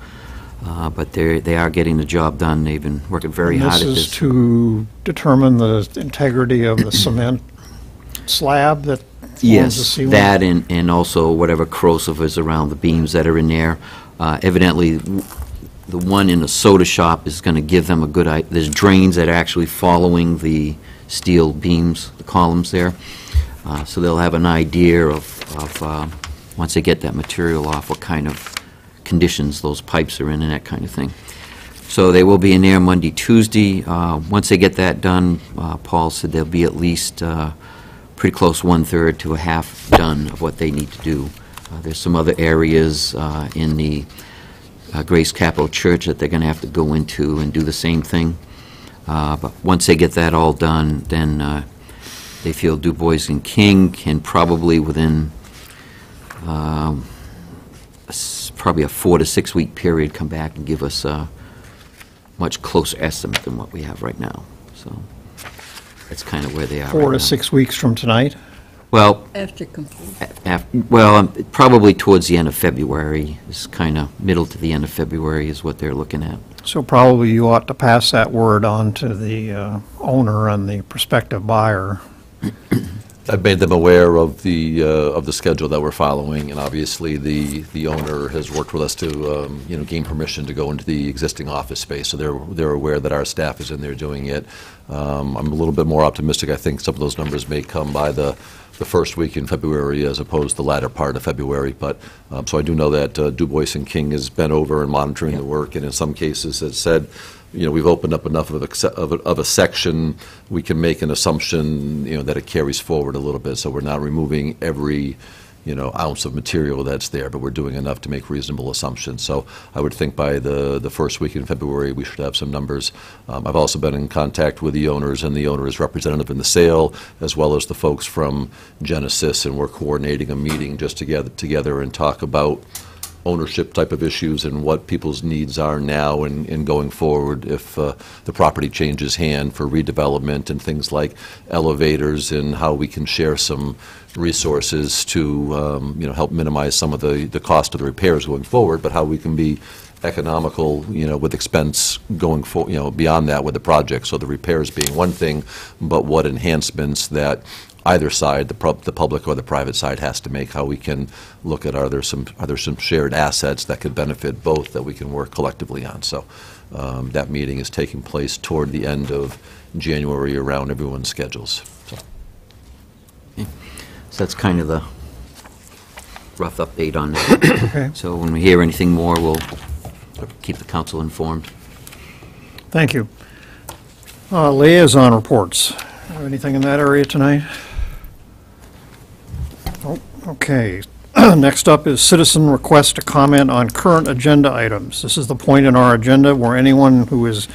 but they are getting the job done. They've been working very hard at this. This is to determine the integrity of the cement slab that forms the Yes, ceiling? that and also whatever corrosive is around the beams that are in there. Evidently, the one in the soda shop is going to give them a good idea. There's drains that are actually following the steel beams, the columns there. So they'll have an idea of once they get that material off, what kind of conditions those pipes are in and that kind of thing. So they will be in there Monday, Tuesday. Once they get that done, Paul said they'll be at least pretty close 1/3 to a half done of what they need to do. There's some other areas in the Grace Capital Church that they're going to have to go into and do the same thing. But once they get that all done, then they feel Du Bois and King can probably within probably a 4 to 6 week period come back and give us a much closer estimate than what we have right now. So that's kind of where they are 4 right to now. 6 weeks from tonight? Well, After complete. probably towards the end of February. It's kind of middle to the end of February is what they're looking at. So probably you ought to pass that word on to the owner and the prospective buyer. I've made them aware of the schedule that we're following, and obviously the owner has worked with us to gain permission to go into the existing office space, so they're aware that our staff is in there doing it. I'm a little bit more optimistic. I think some of those numbers may come by the first week in February as opposed to the latter part of February, but so I do know that Du Bois and King has been over and monitoring the work, and in some cases has said, we've opened up enough of a section, we can make an assumption, that it carries forward a little bit. So we're not removing every, ounce of material that's there, but we're doing enough to make reasonable assumptions. So I would think by the first week in February, we should have some numbers. I've also been in contact with the owners and the owner's representative in the sale, as well as the folks from Genesis, and we're coordinating a meeting just to get together and talk about ownership type of issues and what people's needs are now and going forward if the property changes hand for redevelopment and things like elevators, and how we can share some resources to help minimize some of the cost of the repairs going forward, but how we can be economical, with expense going beyond that with the project. So the repairs being one thing, but what enhancements that either side, the public or the private side, has to make, how we can look at are there some shared assets that could benefit both that we can work collectively on. So that meeting is taking place toward the end of January around everyone's schedules. So that's kind of the rough update on that. Okay. So when we hear anything more, we'll keep the council informed. Thank you. Liaison reports. Anything in that area tonight? Oh, okay. Next up is citizen request to comment on current agenda items. This is the point in our agenda where anyone who is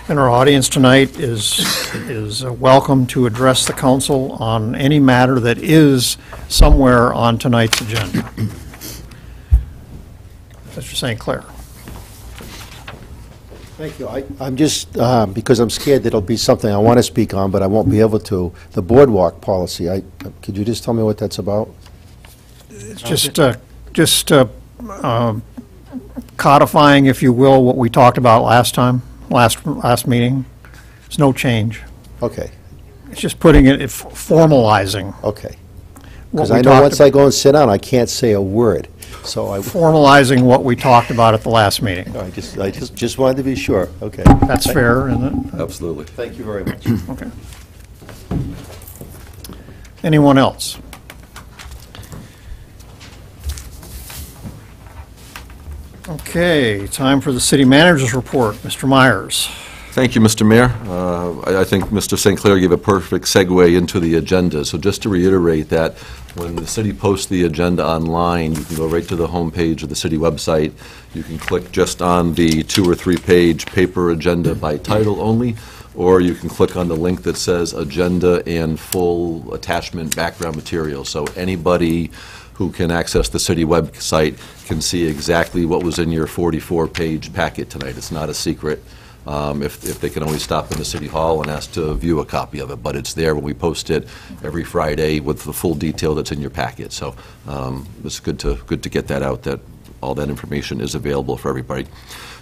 in our audience tonight is welcome to address the council on any matter that is somewhere on tonight's agenda. Mr. St. Clair. Thank you. I'm just, because I'm scared that it'll be something I want to speak on, but I won't be able to, the boardwalk policy. Could you just tell me what that's about? It's just codifying, if you will, what we talked about last meeting. There's no change. Okay, It's just putting it, formalizing okay. what Because we I know talked once I go and sit down, I can't say a word. So formalizing what we talked about at the last meeting. I just wanted to be sure. Okay. That's fair, isn't it? Absolutely. Thank you very much. Okay. Anyone else? Okay, time for the city manager's report. Mr. Myers. Thank you, Mr. Mayor. I think Mr. St. Clair gave a perfect segue into the agenda. So just to reiterate that when the city posts the agenda online, you can go right to the homepage of the city website. You can click just on the 2 or 3 page paper agenda by title only, or you can click on the link that says agenda and full attachment background material. So anybody who can access the city website can see exactly what was in your 44-page packet tonight. It's not a secret. If they can always stop into City Hall and ask to view a copy of it, but it's there when we post it every Friday with the full detail that's in your packet. So it's good to get that out, that all that information is available for everybody.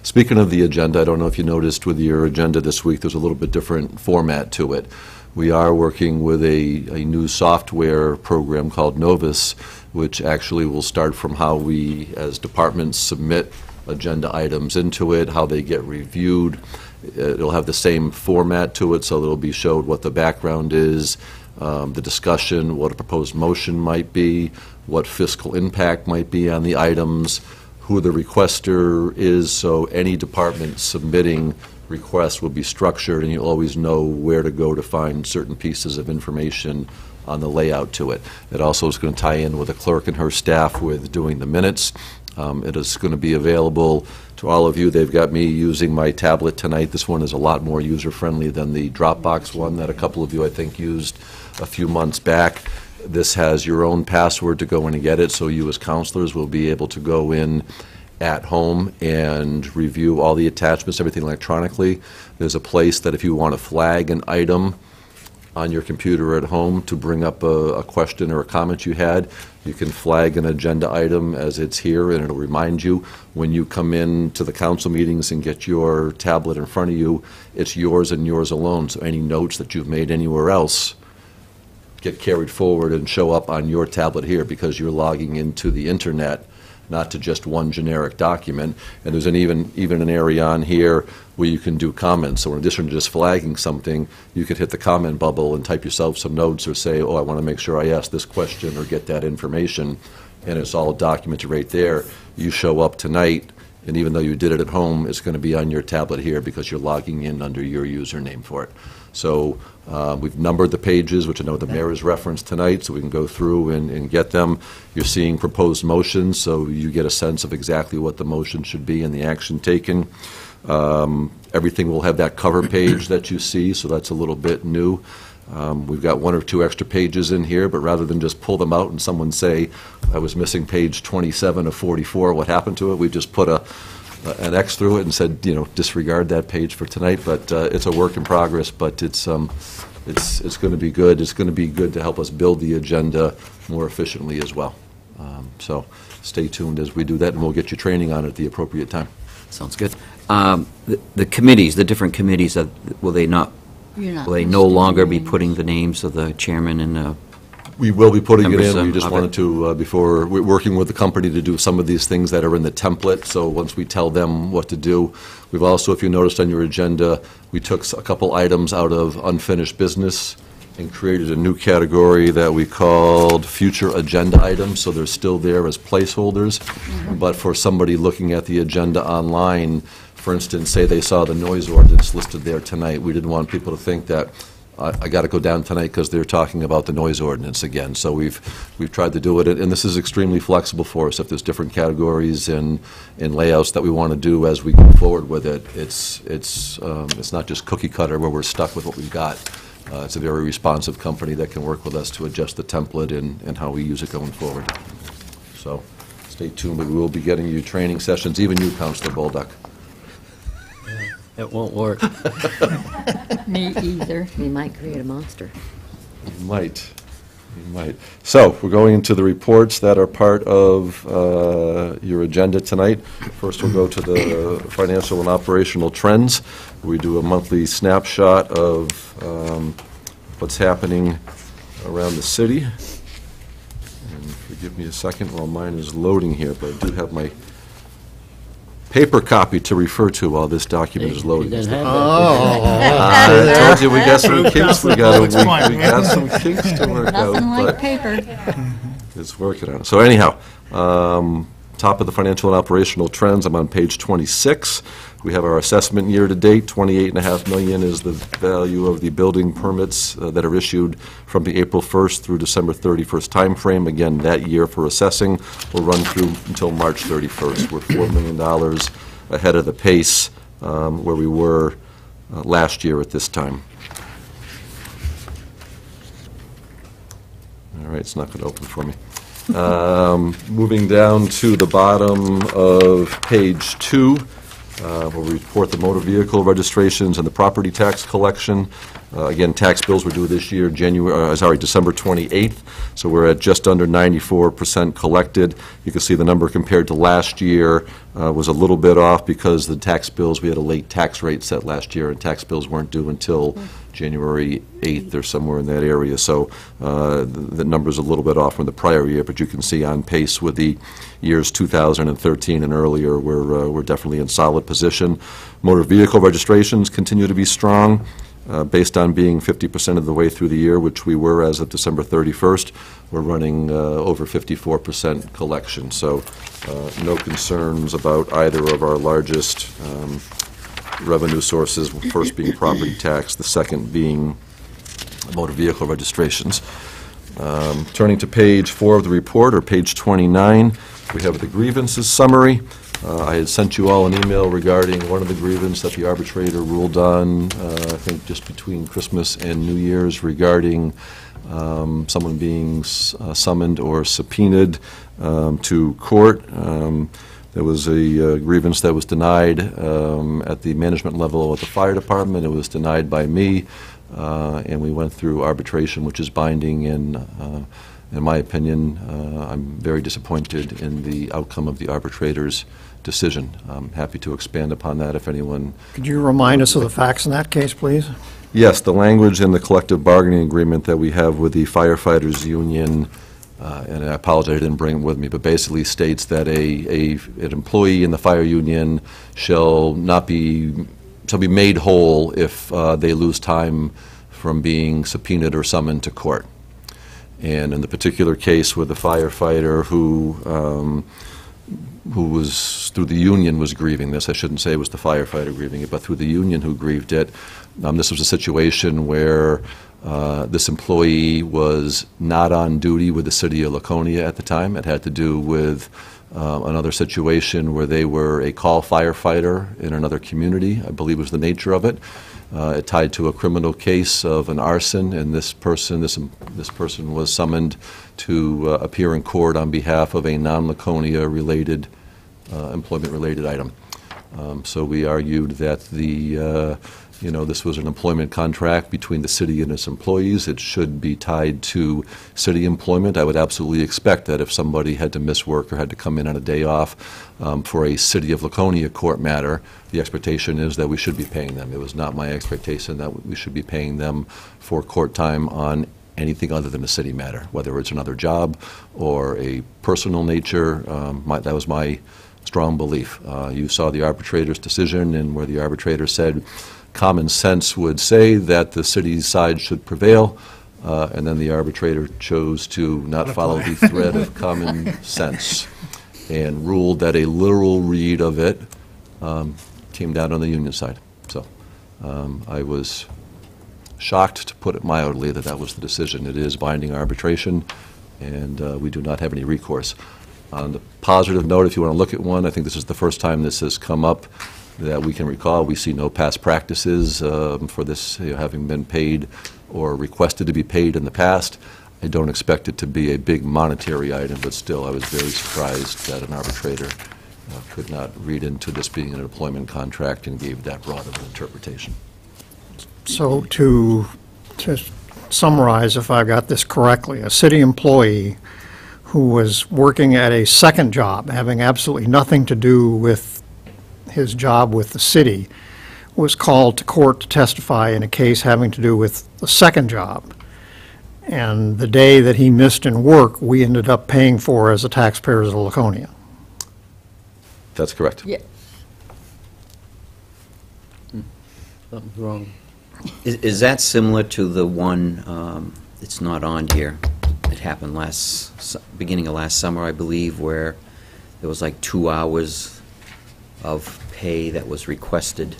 Speaking of the agenda, I don't know if you noticed with your agenda this week, there's a little bit different format to it. We are working with a new software program called Novus, which actually will start from how we, as departments, submit agenda items into it, how they get reviewed. It'll have the same format to it, so it'll be showed what the background is, the discussion, what a proposed motion might be, what fiscal impact might be on the items, who the requester is, so any department submitting requests will be structured, and you'll always know where to go to find certain pieces of information on the layout to it. It also is going to tie in with the clerk and her staff with doing the minutes. It is going to be available to all of you. They've got me using my tablet tonight. This one is a lot more user-friendly than the Dropbox one that a couple of you, I think, used a few months back. This has your own password to go in and get it, so you as counselors will be able to go in at home and review all the attachments, everything electronically. There's a place that if you want to flag an item on your computer at home to bring up a question or a comment you had, you can flag an agenda item as it's here, and it'll remind you when you come in to the council meetings and get your tablet in front of you, it's yours and yours alone. So any notes that you've made anywhere else get carried forward and show up on your tablet here because you're logging into the internet, not to just one generic document. And there's even an area on here where you can do comments. So in addition to just flagging something, you could hit the comment bubble and type yourself some notes or say, oh, I want to make sure I ask this question or get that information. And it's all documented right there. You show up tonight, and even though you did it at home, it's going to be on your tablet here because you're logging in under your username for it. So we've numbered the pages, which I know the mayor has referenced tonight, so we can go through and get them. You're seeing proposed motions, so you get a sense of exactly what the motion should be and the action taken. Everything will have that cover page that you see, so that's a little bit new. We've got 1 or 2 extra pages in here, but rather than just pull them out and someone say, I was missing page 27 of 44, what happened to it? We just put an X through it and said, you know, disregard that page for tonight. But it's a work in progress, but it's going to be good. It's going to be good to help us build the agenda more efficiently as well. So stay tuned as we do that, and we'll get you training on it at the appropriate time. Sounds good. The committees, the different committees, will they no longer be putting the names of the chairman and We will be putting it Members in. We just of wanted it. to, before, we're working with the company to do some of these things that are in the template, so once we tell them what to do. We've also, if you noticed on your agenda, we took a couple items out of unfinished business and created a new category that we called future agenda items, so they're still there as placeholders. But for somebody looking at the agenda online, for instance, say they saw the noise ordinance listed there tonight, we didn't want people to think that, I got to go down tonight because they're talking about the noise ordinance again. So we've tried to do it, and this is extremely flexible for us. If there's different categories and layouts that we want to do as we go forward with it, it's not just cookie cutter where we're stuck with what we've got. It's a very responsive company that can work with us to adjust the template and how we use it going forward. So stay tuned, but we will be getting you training sessions, even you, Councilor Bolduc. It won't work. Me either. We might create a monster. You might. You might. So, we're going into the reports that are part of your agenda tonight. First, we'll go to the financial and operational trends. We do a monthly snapshot of what's happening around the city. And forgive me a second while mine is loading here, but I do have my paper copy to refer to while this document is loading. You didn't have I told you we got some kinks we got some kinks to work out. Nothing like but paper. it's working on it. So anyhow, top of the financial and operational trends, I'm on page 26. We have our assessment year-to-date. $28.5 million is the value of the building permits that are issued from the April 1st through December 31st timeframe. Again, that year for assessing will run through until March 31st. We're $4 million ahead of the pace where we were last year at this time. All right, it's not going to open for me. Moving down to the bottom of page 2, we'll report the motor vehicle registrations and the property tax collection. Again, tax bills were due this year, December 28th, so we're at just under 94% collected. You can see the number compared to last year was a little bit off because the tax bills, we had a late tax rate set last year, and tax bills weren't due until January 8th or somewhere in that area, so the number's a little bit off from the prior year, but you can see on pace with the years 2013 and earlier, we're definitely in solid position. Motor vehicle registrations continue to be strong. Based on being 50% of the way through the year, which we were as of December 31st, we're running over 54% collection. So no concerns about either of our largest revenue sources, first being property tax, the second being motor vehicle registrations. Turning to page 4 of the report, or page 29, we have the grievances summary. I had sent you all an email regarding one of the grievances that the arbitrator ruled on, I think just between Christmas and New Year's, regarding someone being summoned or subpoenaed to court. There was a grievance that was denied at the management level at the fire department. It was denied by me, and we went through arbitration, which is binding, and in my opinion, I'm very disappointed in the outcome of the arbitrator's decision. I'm happy to expand upon that if anyone... Could you remind us of the facts in that case, please? Yes, the language in the collective bargaining agreement that we have with the firefighters union, and I apologize I didn't bring it with me, but basically states that an employee in the fire union shall be made whole if they lose time from being subpoenaed or summoned to court. And in the particular case with the firefighter who was, through the union, was grieving this, I shouldn't say it was the firefighter grieving it, but through the union who grieved it, this was a situation where This employee was not on duty with the city of Laconia at the time. It had to do with another situation where they were a call firefighter in another community, I believe was the nature of it. It tied to a criminal case of an arson, and this person was summoned to appear in court on behalf of a non-Laconia related, employment-related item. So we argued that this was an employment contract between the city and its employees. It should be tied to city employment. I would absolutely expect that if somebody had to miss work or had to come in on a day off for a City of Laconia court matter, the expectation is that we should be paying them. It was not my expectation that we should be paying them for court time on anything other than a city matter, whether it's another job or a personal nature. That was my strong belief. You saw the arbitrator's decision, and where the arbitrator said common sense would say that the city's side should prevail, and then the arbitrator chose to not follow the thread of common sense and ruled that a literal read of it came down on the union side. So I was shocked, to put it mildly, that was the decision. It is binding arbitration, and we do not have any recourse. On the positive note, if you want to look at one, I think this is the first time this has come up that we can recall. We see no past practices for this having been paid or requested to be paid in the past. I don't expect it to be a big monetary item, but still I was very surprised that an arbitrator could not read into this being an employment contract and gave that broad of an interpretation. So to summarize, if I got this correctly, a city employee who was working at a second job, having absolutely nothing to do with his job with the city, was called to court to testify in a case having to do with the second job. And the day that he missed in work, we ended up paying for as the taxpayers of Laconia. That's correct. Yeah. Something's wrong. Is that similar to the one, it's not on here, it happened beginning of last summer, I believe, where there was like 2 hours of pay that was requested,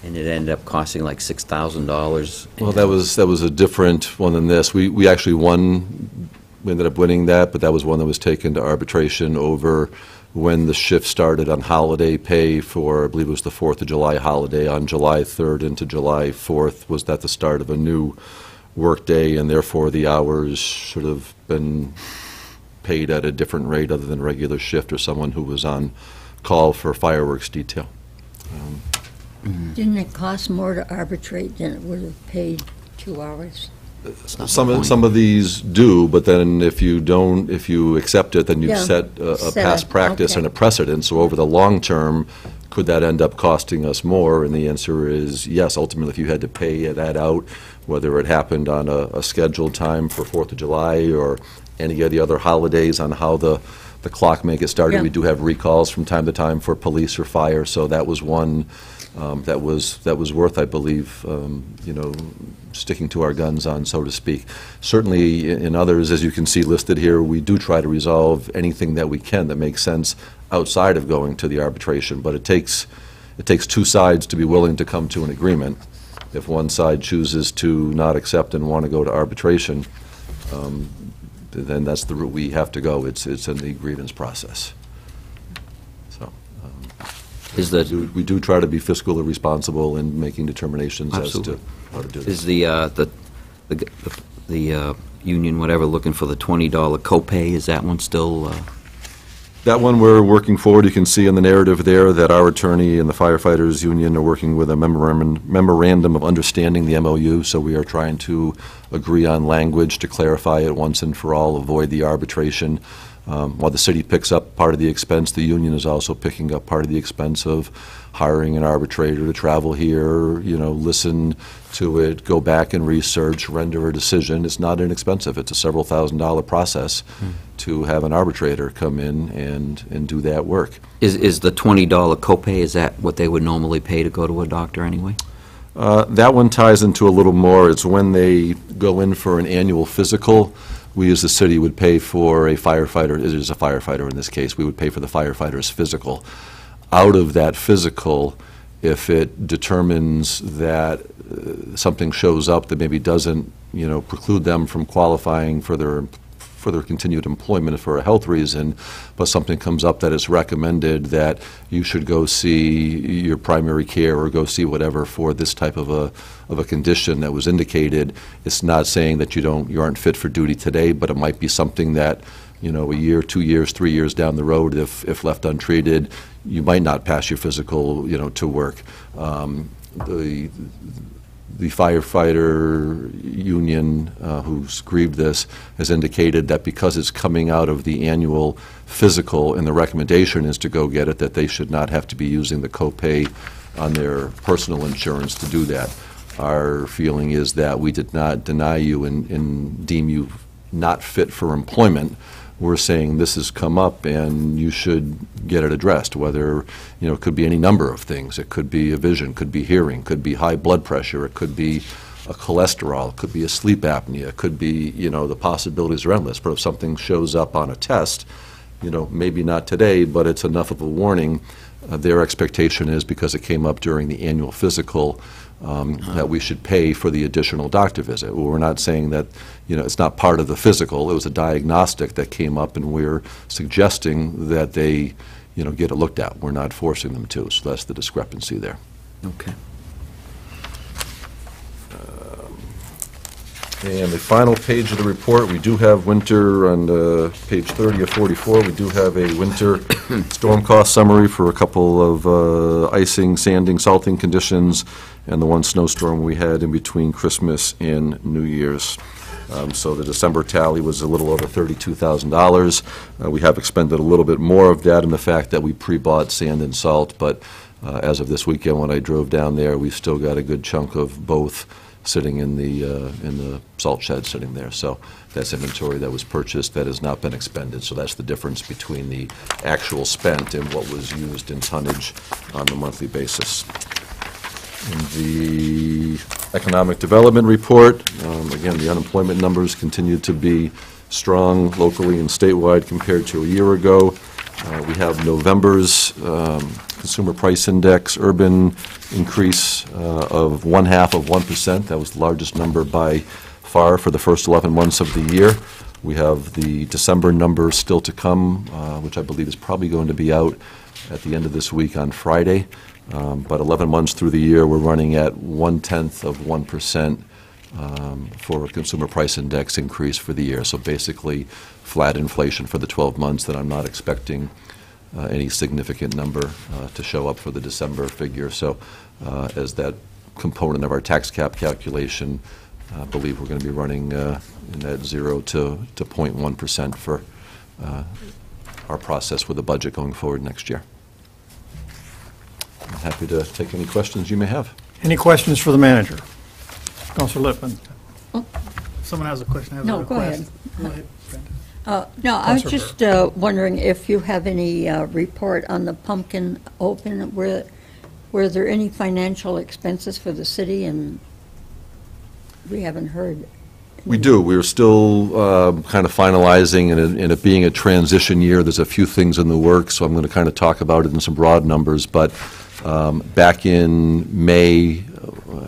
and it ended up costing like $6,000. Well, that was a different one than this. We actually won. We ended up winning that, but that was one that was taken to arbitration over when the shift started on holiday pay for, I believe it was the 4th of July holiday on July 3rd into July 4th. Was that the start of a new workday, and therefore the hours should have been paid at a different rate other than regular shift or someone who was on call for fireworks detail. Didn't it cost more to arbitrate than it would have paid 2 hours? Some of these do, but then if you accept it, then you've set a past practice and a precedent. So over the long term, could that end up costing us more? And the answer is yes. Ultimately, if you had to pay that out, whether it happened on a scheduled time for 4th of July or any of the other holidays on how the clock may get started. Yeah. We do have recalls from time to time for police or fire, so that was one that was worth, I believe, sticking to our guns on, so to speak. Certainly in others, as you can see listed here, we do try to resolve anything that we can that makes sense outside of going to the arbitration, but it takes two sides to be willing to come to an agreement. If one side chooses to not accept and want to go to arbitration, then that's the route we have to go. It's in the grievance process. So we do try to be fiscally responsible in making determinations Absolutely. as to how to do Is this. the union, whatever, looking for the $20 copay? Is that one still? That one we're working forward. You can see in the narrative there that our attorney and the firefighters union are working with a memorandum of understanding, the MOU, so we are trying to agree on language to clarify it once and for all, avoid the arbitration. While the city picks up part of the expense, the union is also picking up part of the expense of hiring an arbitrator to travel here, listen to it, go back and research, render a decision. It's not inexpensive. It's a several $1,000s process to have an arbitrator come in and do that work. Is the $20 copay, is that what they would normally pay to go to a doctor anyway? That one ties into a little more. It's when they go in for an annual physical. We as the city would pay for a firefighter, it is a firefighter in this case, we would pay for the firefighter's physical. Out of that physical If it determines that something shows up that maybe doesn't, preclude them from qualifying for their continued employment for a health reason, but something comes up that is recommended that you should go see your primary care or go see whatever for this type of a condition that was indicated, it's not saying that you aren't fit for duty today, but it might be something that, a year, 2 years, 3 years down the road, if left untreated, you might not pass your physical, to work. The firefighter union who's grieved this has indicated that because it's coming out of the annual physical and the recommendation is to go get it, that they should not have to be using the copay on their personal insurance to do that. Our feeling is that we did not deny you and deem you not fit for employment. We're saying this has come up and you should get it addressed, whether, it could be any number of things. It could be a vision, could be hearing, could be high blood pressure, it could be a cholesterol, it could be a sleep apnea, it could be, the possibilities are endless. But if something shows up on a test, maybe not today, but it's enough of a warning, their expectation is because it came up during the annual physical, that we should pay for the additional doctor visit. Well, we're not saying that, it's not part of the physical. It was a diagnostic that came up, and we're suggesting that they, get it looked at. We're not forcing them to, so that's the discrepancy there. Okay. And the final page of the report, we do have winter, on page 30 of 44, we do have a winter storm cost summary for a couple of icing, sanding, salting conditions, and the one snowstorm we had in between Christmas and New Year's. So the December tally was a little over $32,000. We have expended a little bit more of that in the fact that we pre-bought sand and salt, but as of this weekend when I drove down there, we've still got a good chunk of both sitting in the salt shed sitting there. So that's inventory that was purchased that has not been expended. So that's the difference between the actual spent and what was used in tonnage on the monthly basis. In the economic development report, again, the unemployment numbers continue to be strong locally and statewide compared to a year ago. We have November's Consumer Price Index urban increase of 0.5%. That was the largest number by far for the first 11 months of the year. We have the December numbers still to come, which I believe is probably going to be out at the end of this week on Friday. But 11 months through the year, we're running at 0.1% for a consumer price index increase for the year. So basically, flat inflation for the 12 months, that I'm not expecting any significant number to show up for the December figure. So as that component of our tax cap calculation, I believe we're going to be running in that 0 to 0.1% for our process with the budget going forward next year. I'm happy to take any questions you may have. Any questions for the manager? Councilor Lippman. Someone has a question, has a No, go request. ahead. Go ahead, Brenda. No, I was Councilor just wondering if you have any report on the Pumpkin Open. Were there any financial expenses for the city? And we haven't heard. We do. We're still kind of finalizing, and it being a transition year, there's a few things in the works, so I'm going to kind of talk about it in some broad numbers. But back in May,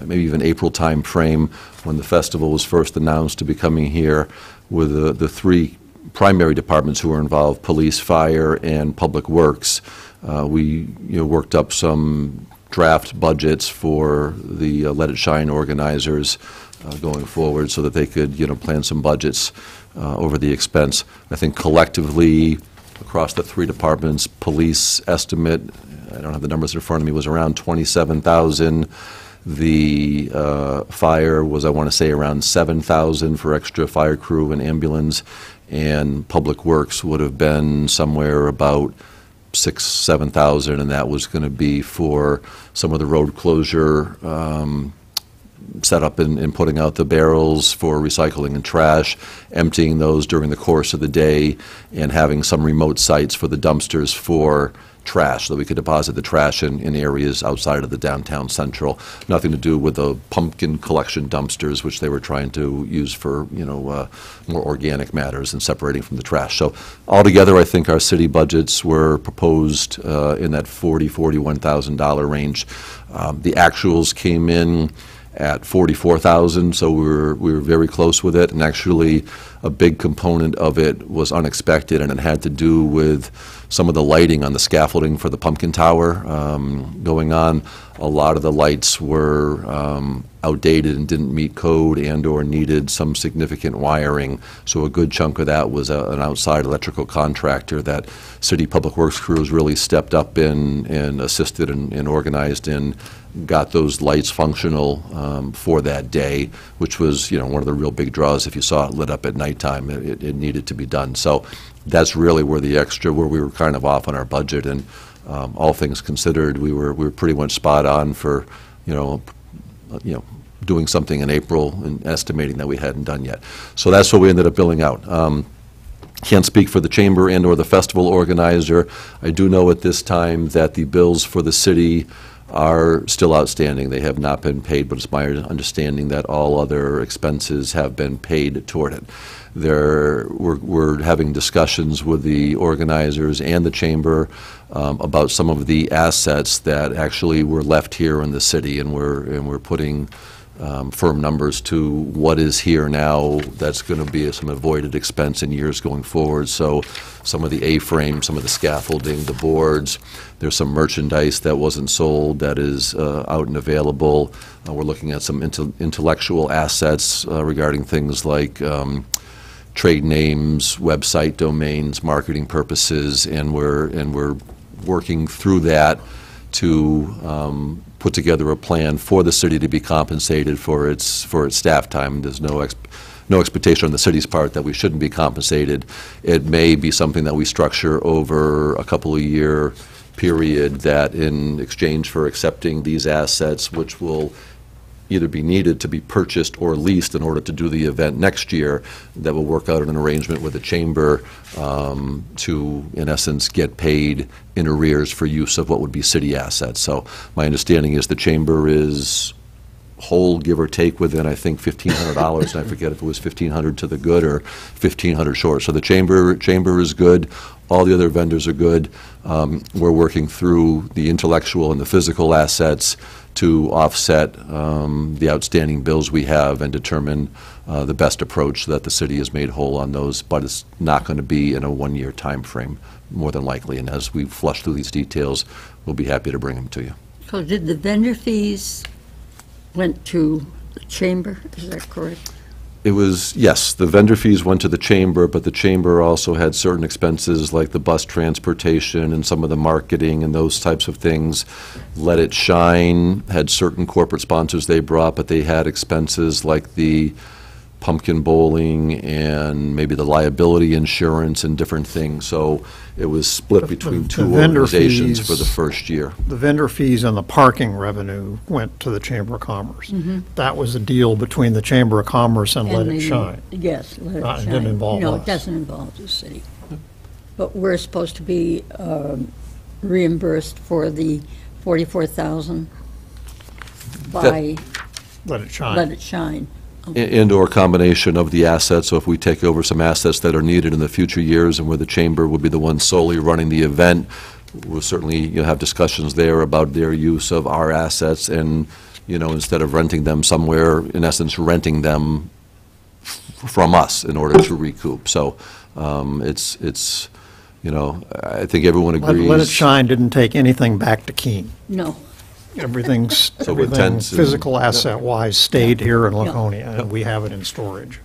maybe even April time frame, when the festival was first announced to be coming here, with the three primary departments who were involved, police, fire, and public works, we worked up some draft budgets for the Let It Shine organizers going forward, so that they could plan some budgets over the expense. I think collectively across the three departments, police estimate, I don't have the numbers in front of me, was around $27,000. The fire was, I want to say, around $7,000 for extra fire crew and ambulance, and public works would have been somewhere about $6,000-7,000, and that was going to be for some of the road closure set up in putting out the barrels for recycling and trash, emptying those during the course of the day, and having some remote sites for the dumpsters for trash, so that we could deposit the trash in areas outside of the downtown central. Nothing to do with the pumpkin collection dumpsters, which they were trying to use for, more organic matters and separating from the trash. So altogether, I think our city budgets were proposed in that $41,000 range. The actuals came in at $44,000, so we were very close with it, and actually a big component of it was unexpected, and it had to do with some of the lighting on the scaffolding for the pumpkin tower going on. A lot of the lights were outdated and didn't meet code and/or needed some significant wiring, so a good chunk of that was an outside electrical contractor that City Public Works crews really stepped up in and assisted and organized in, got those lights functional for that day, which was, one of the real big draws. If you saw it lit up at nighttime, it needed to be done. So that's really where where we were kind of off on our budget, and all things considered, we were pretty much spot on for, doing something in April and estimating that we hadn't done yet. So that's what we ended up billing out. Can't speak for the chamber and or the festival organizer. I do know at this time that the bills for the city are still outstanding. They have not been paid, but it's my understanding that all other expenses have been paid toward it. We're having discussions with the organizers and the chamber about some of the assets that actually were left here in the city, and we're putting firm numbers to what is here now that's going to be some avoided expense in years going forward. So some of the A-frame, some of the scaffolding, the boards, there's some merchandise that wasn't sold that is out and available. We're looking at some intellectual assets regarding things like trade names, website domains, marketing purposes, and we're working through that to put together a plan for the city to be compensated for its staff time. There's no expectation on the city's part that we shouldn't be compensated. It may be something that we structure over a couple of year period, that in exchange for accepting these assets, which will either be needed to be purchased or leased in order to do the event next year, that will work out an arrangement with the chamber to, in essence, get paid in arrears for use of what would be city assets. So my understanding is the chamber is whole, give or take, within, I think, $1,500, and I forget if it was $1,500 to the good or $1,500 short. So the chamber is good. All the other vendors are good. We're working through the intellectual and the physical assets to offset the outstanding bills we have and determine the best approach so that the city is made whole on those, but it's not going to be in a one-year time frame, more than likely. And as we flush through these details, we'll be happy to bring them to you. So did the vendor fees went to the chamber, is that correct? It was, yes, the vendor fees went to the chamber, but the chamber also had certain expenses like the bus transportation and some of the marketing and those types of things. Let It Shine had certain corporate sponsors they brought, but they had expenses like the pumpkin bowling and maybe the liability insurance and different things. So it was split between two organizations for the first year. The vendor fees and the parking revenue went to the Chamber of Commerce. That was a deal between the Chamber of Commerce and Let It Shine. Yes, Let It Shine. It didn't involve No, us. it doesn't involve the city. But we're supposed to be reimbursed for the $44,000 by Let It Shine. Let It Shine. And/or combination of the assets. So if we take over some assets that are needed in the future years and where the chamber would be the one solely running the event, we'll certainly have discussions there about their use of our assets and, instead of renting them somewhere, in essence, renting them from us in order to recoup. So it's I think everyone agrees. Let It Shine didn't take anything back to Keene. No. Everything with tents and- physical asset-wise stayed here in Laconia, and we have it in storage.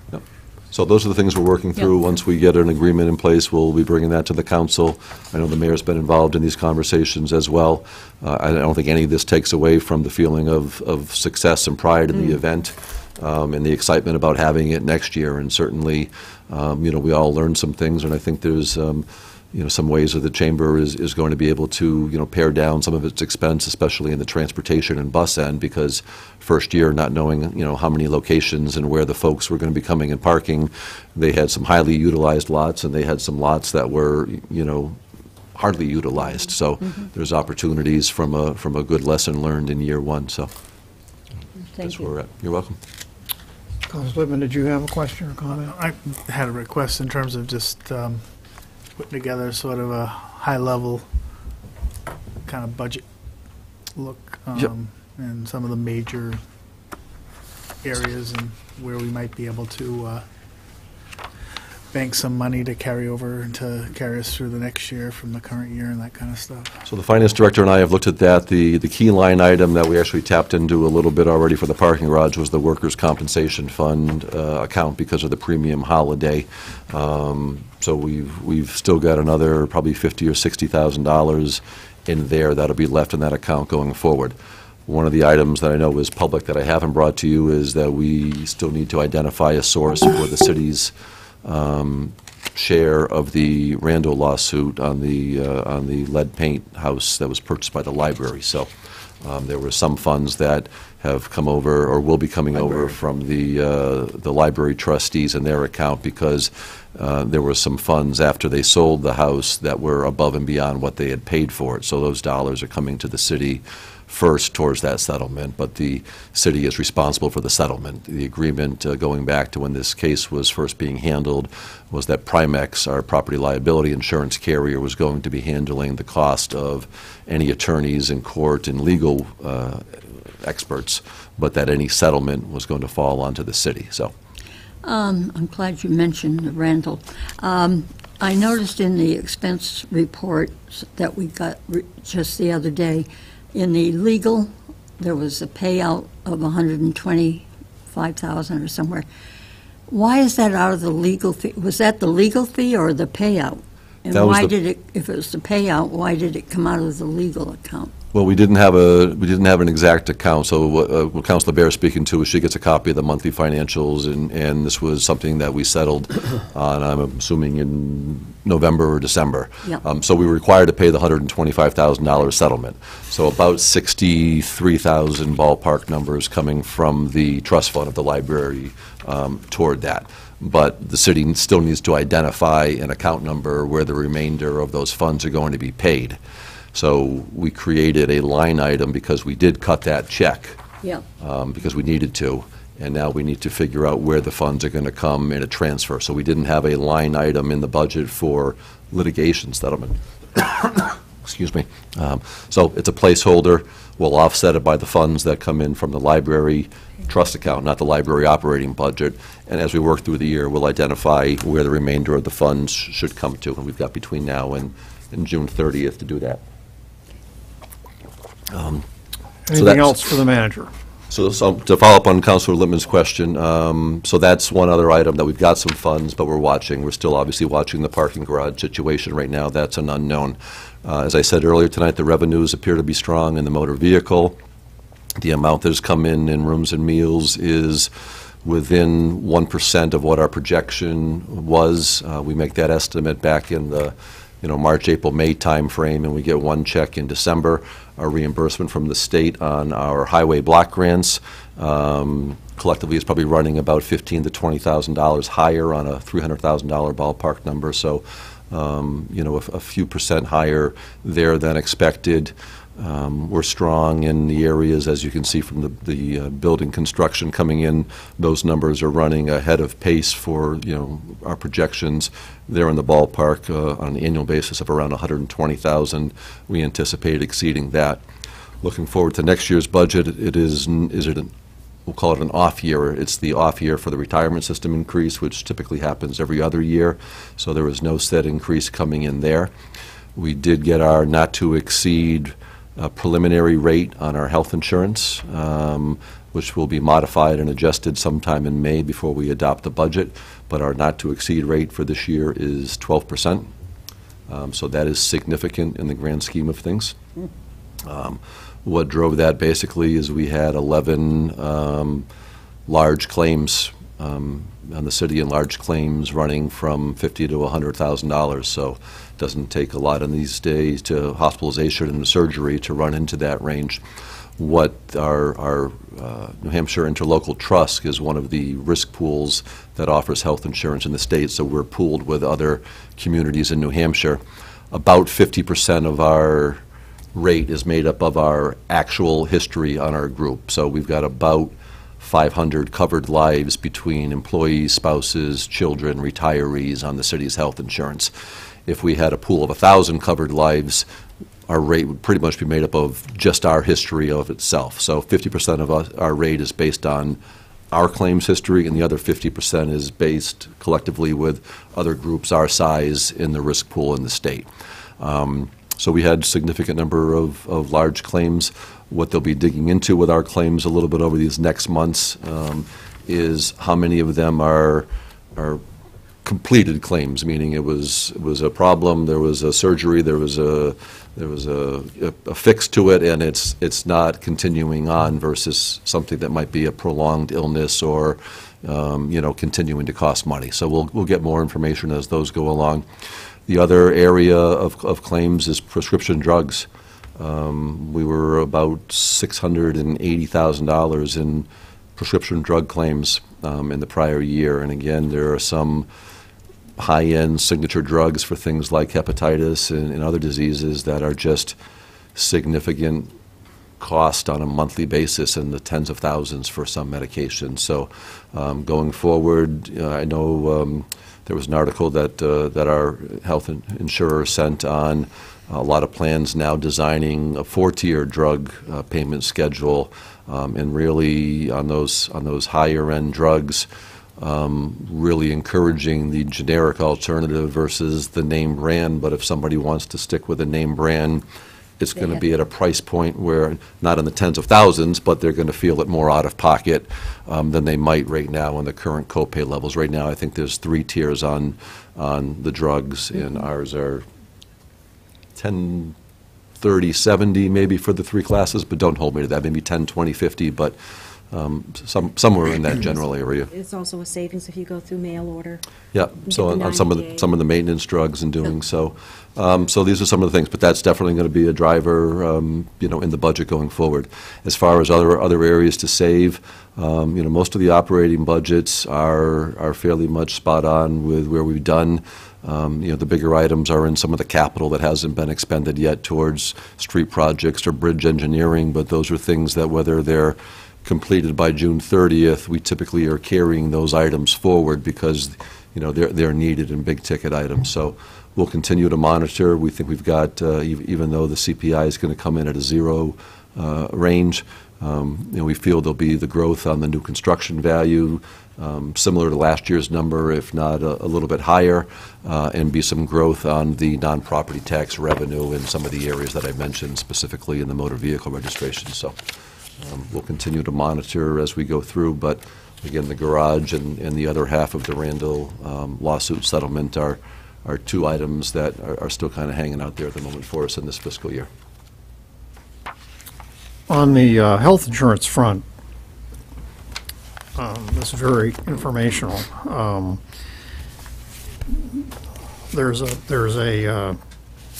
So those are the things we're working through. Once we get an agreement in place, we'll be bringing that to the council. I know the mayor's been involved in these conversations as well. I don't think any of this takes away from the feeling of success and pride in the event and the excitement about having it next year. And certainly, we all learned some things, and I think there's some ways that the chamber is going to be able to, pare down some of its expense, especially in the transportation and bus end, because first year, not knowing, how many locations and where the folks were going to be coming and parking, they had some highly utilized lots, and they had some lots that were, hardly utilized. So there's opportunities from a good lesson learned in year one, so that's where we're at. You're welcome. Councilor Lippman, did you have a question or comment? I had a request in terms of just putting together sort of a high-level kind of budget look, Yep. and some of the major areas and where we might be able to bank some money to carry over and to carry us through the next year from the current year and that kind of stuff. So the finance director and I have looked at that. The key line item that we actually tapped into a little bit already for the parking garage was the workers' compensation fund account because of the premium holiday. So we've still got another probably $50,000 or $60,000 in there that'll be left in that account going forward. One of the items that I know is public that I haven't brought to you is that we still need to identify a source for the city's share of the Randall lawsuit on the lead paint house that was purchased by the library. So there were some funds that have come over or will be coming over from the library trustees in their account because there were some funds after they sold the house that were above and beyond what they had paid for it. So those dollars are coming to the city first towards that settlement, but the city is responsible for the settlement. The agreement going back to when this case was first being handled was that Primex, our property liability insurance carrier, was going to be handling the cost of any attorneys in court and legal experts, but that any settlement was going to fall onto the city. So, I'm glad you mentioned Randall. I noticed in the expense report that we got just the other day, in the legal, there was a payout of $125,000 or somewhere. Why is that out of the legal fee? Was that the legal fee or the payout? And That was why the- did it, if it was the payout, why did it come out of the legal account? well, we didn't have an exact account. So what Councilor Bear is speaking to is she gets a copy of the monthly financials, and this was something that we settled on, I'm assuming, in November or December. Yeah. So we were required to pay the $125,000 settlement. So about 63,000 ballpark numbers coming from the trust fund of the library toward that. But the city still needs to identify an account number where the remainder of those funds are going to be paid. So we created a line item because we did cut that check Yeah. because we needed to, and now we need to figure out where the funds are going to come in a transfer. So we didn't have a line item in the budget for litigation settlement. Excuse me. So it's a placeholder. We'll offset it by the funds that come in from the library trust account, not the library operating budget. And as we work through the year, we'll identify where the remainder of the funds should come to. And we've got between now and June 30th to do that. Anything that's- else for the manager? So to follow up on Councilor Lippman's question, so that's one other item that we've got some funds, but we're watching. We're still obviously watching the parking garage situation right now. That's an unknown. As I said earlier tonight, the revenues appear to be strong in the motor vehicle. The amount that has come in rooms and meals is within 1% of what our projection was. We make that estimate back in the March, April, May timeframe, and we get one check in December. Our reimbursement from the state on our highway block grants collectively is probably running about $15,000 to $20,000 higher on a $300,000 ballpark number. So, a few percent higher there than expected. We're strong in the areas, as you can see from the building construction coming in. Those numbers are running ahead of pace for our projections. They're in the ballpark on an annual basis of around 120,000. We anticipate exceeding that. Looking forward to next year's budget, we'll call it an off year. It's the off year for the retirement system increase, which typically happens every other year. So there was no set increase coming in there. We did get our not to exceed preliminary rate on our health insurance, which will be modified and adjusted sometime in May before we adopt the budget. But our not-to-exceed rate for this year is 12%. So that is significant in the grand scheme of things. What drove that basically is we had 11 large claims on the city in large claims running from $50,000 to $100,000. So it doesn't take a lot in these days to hospitalization and surgery to run into that range. What our New Hampshire Interlocal Trust is one of the risk pools that offers health insurance in the state, so we're pooled with other communities in New Hampshire. About 50% of our rate is made up of our actual history on our group. So we've got about 500 covered lives between employees, spouses, children, retirees on the city's health insurance. If we had a pool of 1,000 covered lives, our rate would pretty much be made up of just our history of itself. So 50% of our rate is based on our claims history, and the other 50% is based collectively with other groups our size in the risk pool in the state. So we had a significant number of large claims. What they'll be digging into with our claims a little bit over these next months is how many of them are completed claims, meaning it was a problem, there was a surgery, there was a fix to it, and it's not continuing on versus something that might be a prolonged illness or continuing to cost money. So we'll get more information as those go along. The other area of claims is prescription drugs. We were about $680,000 in prescription drug claims in the prior year. And again, there are some high-end signature drugs for things like hepatitis and other diseases that are just significant cost on a monthly basis in the tens of thousands for some medications. So going forward, I know there was an article that our health insurer sent on a lot of plans now designing a 4-tier drug payment schedule, and really on those higher end drugs, really encouraging the generic alternative versus the name brand. But if somebody wants to stick with a name brand, it's going to be at a price point where, not in the tens of thousands, but they're going to feel it more out of pocket than they might right now in the current copay levels. Right now, I think there's 3 tiers on the drugs, and ours are 10, 30, 70 maybe for the 3 classes, but don't hold me to that. Maybe 10, 20, 50, but somewhere in that general area. It's also a savings if you go through mail order. Yeah, so on some of the maintenance drugs and doing so. So these are some of the things, but that's definitely going to be a driver, in the budget going forward. As far as other areas to save, most of the operating budgets are fairly much spot on with where we've done. The bigger items are in some of the capital that hasn't been expended yet towards street projects or bridge engineering, but those are things that, whether they're completed by June 30th, we typically are carrying those items forward because they're needed in big ticket items. So we'll continue to monitor. We think we've got, even though the CPI is going to come in at a 0 range, we feel there'll be the growth on the new construction value, similar to last year's number, if not a little bit higher, and be some growth on the non-property tax revenue in some of the areas that I mentioned, specifically in the motor vehicle registration. So we'll continue to monitor as we go through, but again, the garage and the other half of the Randall lawsuit settlement are 2 items that are still kind of hanging out there at the moment for us in this fiscal year. On the health insurance front, it's very informational.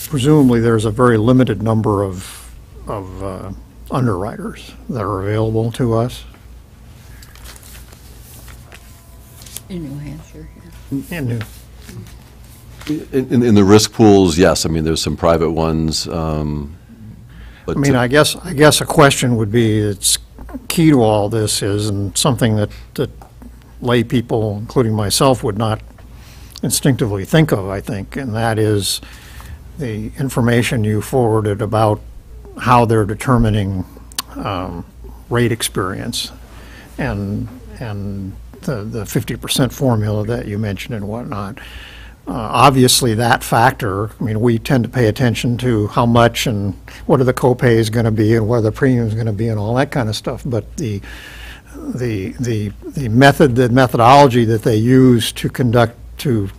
Presumably there's a very limited number of underwriters that are available to us. In New Hampshire, In the risk pools, yes. I mean, there's some private ones. But I guess a question would be, it's key to all this is, and something that lay people, including myself, would not instinctively think of, I think, and that is the information you forwarded about how they're determining rate experience and the 50% formula that you mentioned and whatnot. Obviously, that factor, we tend to pay attention to how much and what are the co-pays going to be and what are the premiums going to be and all that kind of stuff. But the methodology that they use to conduct to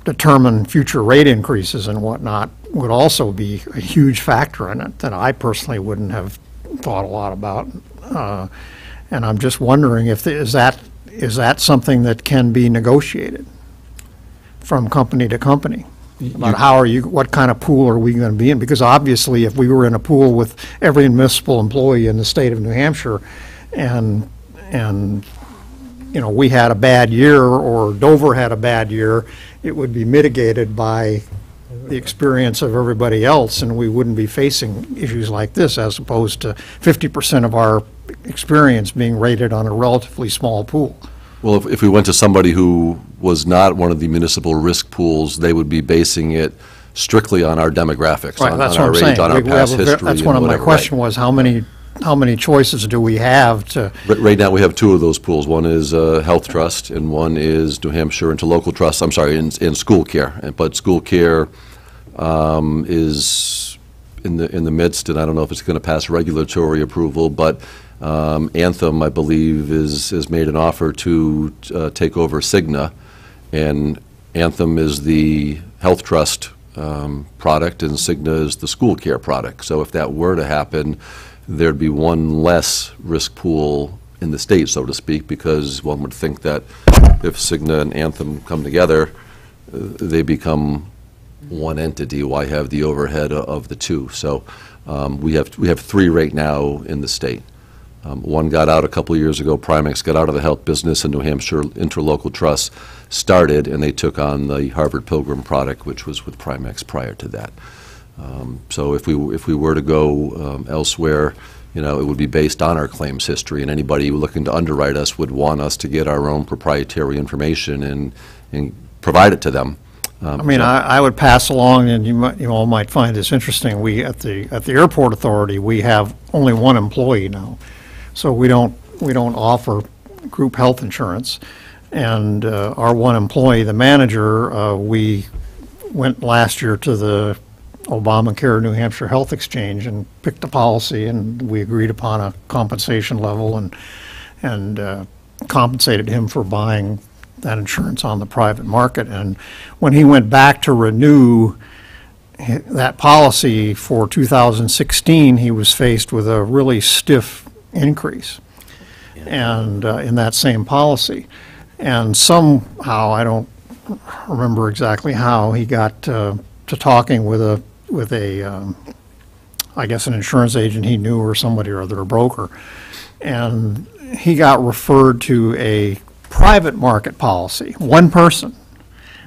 determine future rate increases and whatnot would also be a huge factor in it that I personally wouldn't have thought a lot about. And I'm just wondering if, is that something that can be negotiated from company to company? About what kind of pool are we going to be in? Because obviously, if we were in a pool with every municipal employee in the state of New Hampshire, and we had a bad year, or Dover had a bad year, it would be mitigated by the experience of everybody else, and we wouldn't be facing issues like this, as opposed to 50% of our experience being rated on a relatively small pool. Well, if we went to somebody who was not one of the municipal risk pools, they would be basing it strictly on our demographics, Right, on that's our what I'm age, saying. on our We past have a history. That's one of and my whatever, question was, how many choices do we have to? Right now, we have two of those pools. One is Health Trust, and one is New Hampshire Interlocal Trust, I'm sorry, in school care. But school care is in the midst, and I don't know if it's going to pass regulatory approval, but Anthem, I believe, has made an offer to take over Cigna, and Anthem is the Health Trust product, and Cigna is the school care product. So if that were to happen, there'd be one less risk pool in the state, so to speak, because one would think that if Cigna and Anthem come together, they become one entity. Why have the overhead of the two? So we have three right now in the state. One got out a couple of years ago. Primex got out of the health business, and New Hampshire Interlocal Trust started, and they took on the Harvard Pilgrim product, which was with Primex prior to that. So if we were to go elsewhere, it would be based on our claims history, and anybody looking to underwrite us would want us to get our own proprietary information and provide it to them. I would pass along, and you all might find this interesting. We at the airport authority, we have only one employee now, so we don't offer group health insurance. And our one employee, the manager, we went last year to the Obamacare New Hampshire Health Exchange and picked a policy, and we agreed upon a compensation level and compensated him for buying that insurance on the private market. And when he went back to renew that policy for 2016, he was faced with a really stiff increase and in that same policy. And somehow, I don't remember exactly how, he got to talking with a I guess an insurance agent he knew, or somebody or other, a broker, and he got referred to a private market policy, one person,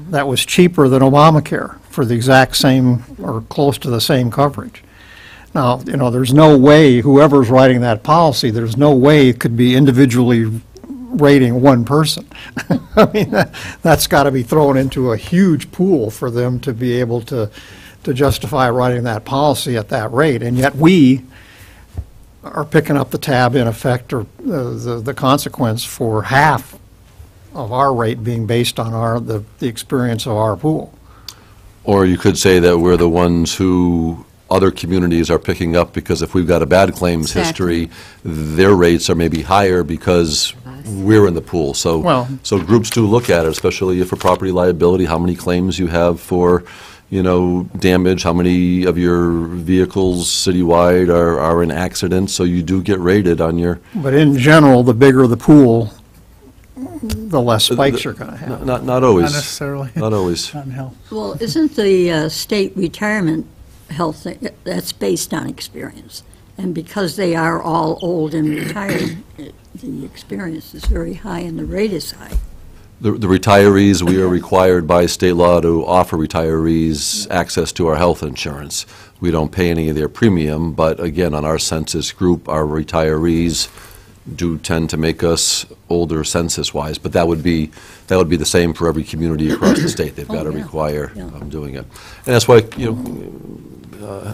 that was cheaper than Obamacare for the exact same or close to the same coverage. Now, there's no way, whoever's writing that policy, there's no way it could be individually rating one person. I mean, that's got to be thrown into a huge pool for them to be able to justify writing that policy at that rate. And yet we are picking up the tab, in effect, or the consequence for half of our rate being based on the experience of our pool. Or you could say that we're the ones who other communities are picking up, because if we've got a bad claims history, their rates are maybe higher because we're in the pool. So groups do look at it, especially for property liability, how many claims you have for damage, how many of your vehicles citywide are in accidents, so you do get rated on your... But in general, the bigger the pool, the less spikes you're going to have. Not always. Not necessarily. Not always. Not in health. Well, isn't the state retirement health thing, that's based on experience? And because they are all old and retired, the experience is very high and the rate is high. The retirees, we are required by state law to offer retirees access to our health insurance. We don't pay any of their premium, but again, on our census group, our retirees do tend to make us older census-wise, but that would be the same for every community across the state. They've got to require doing it. And that's why,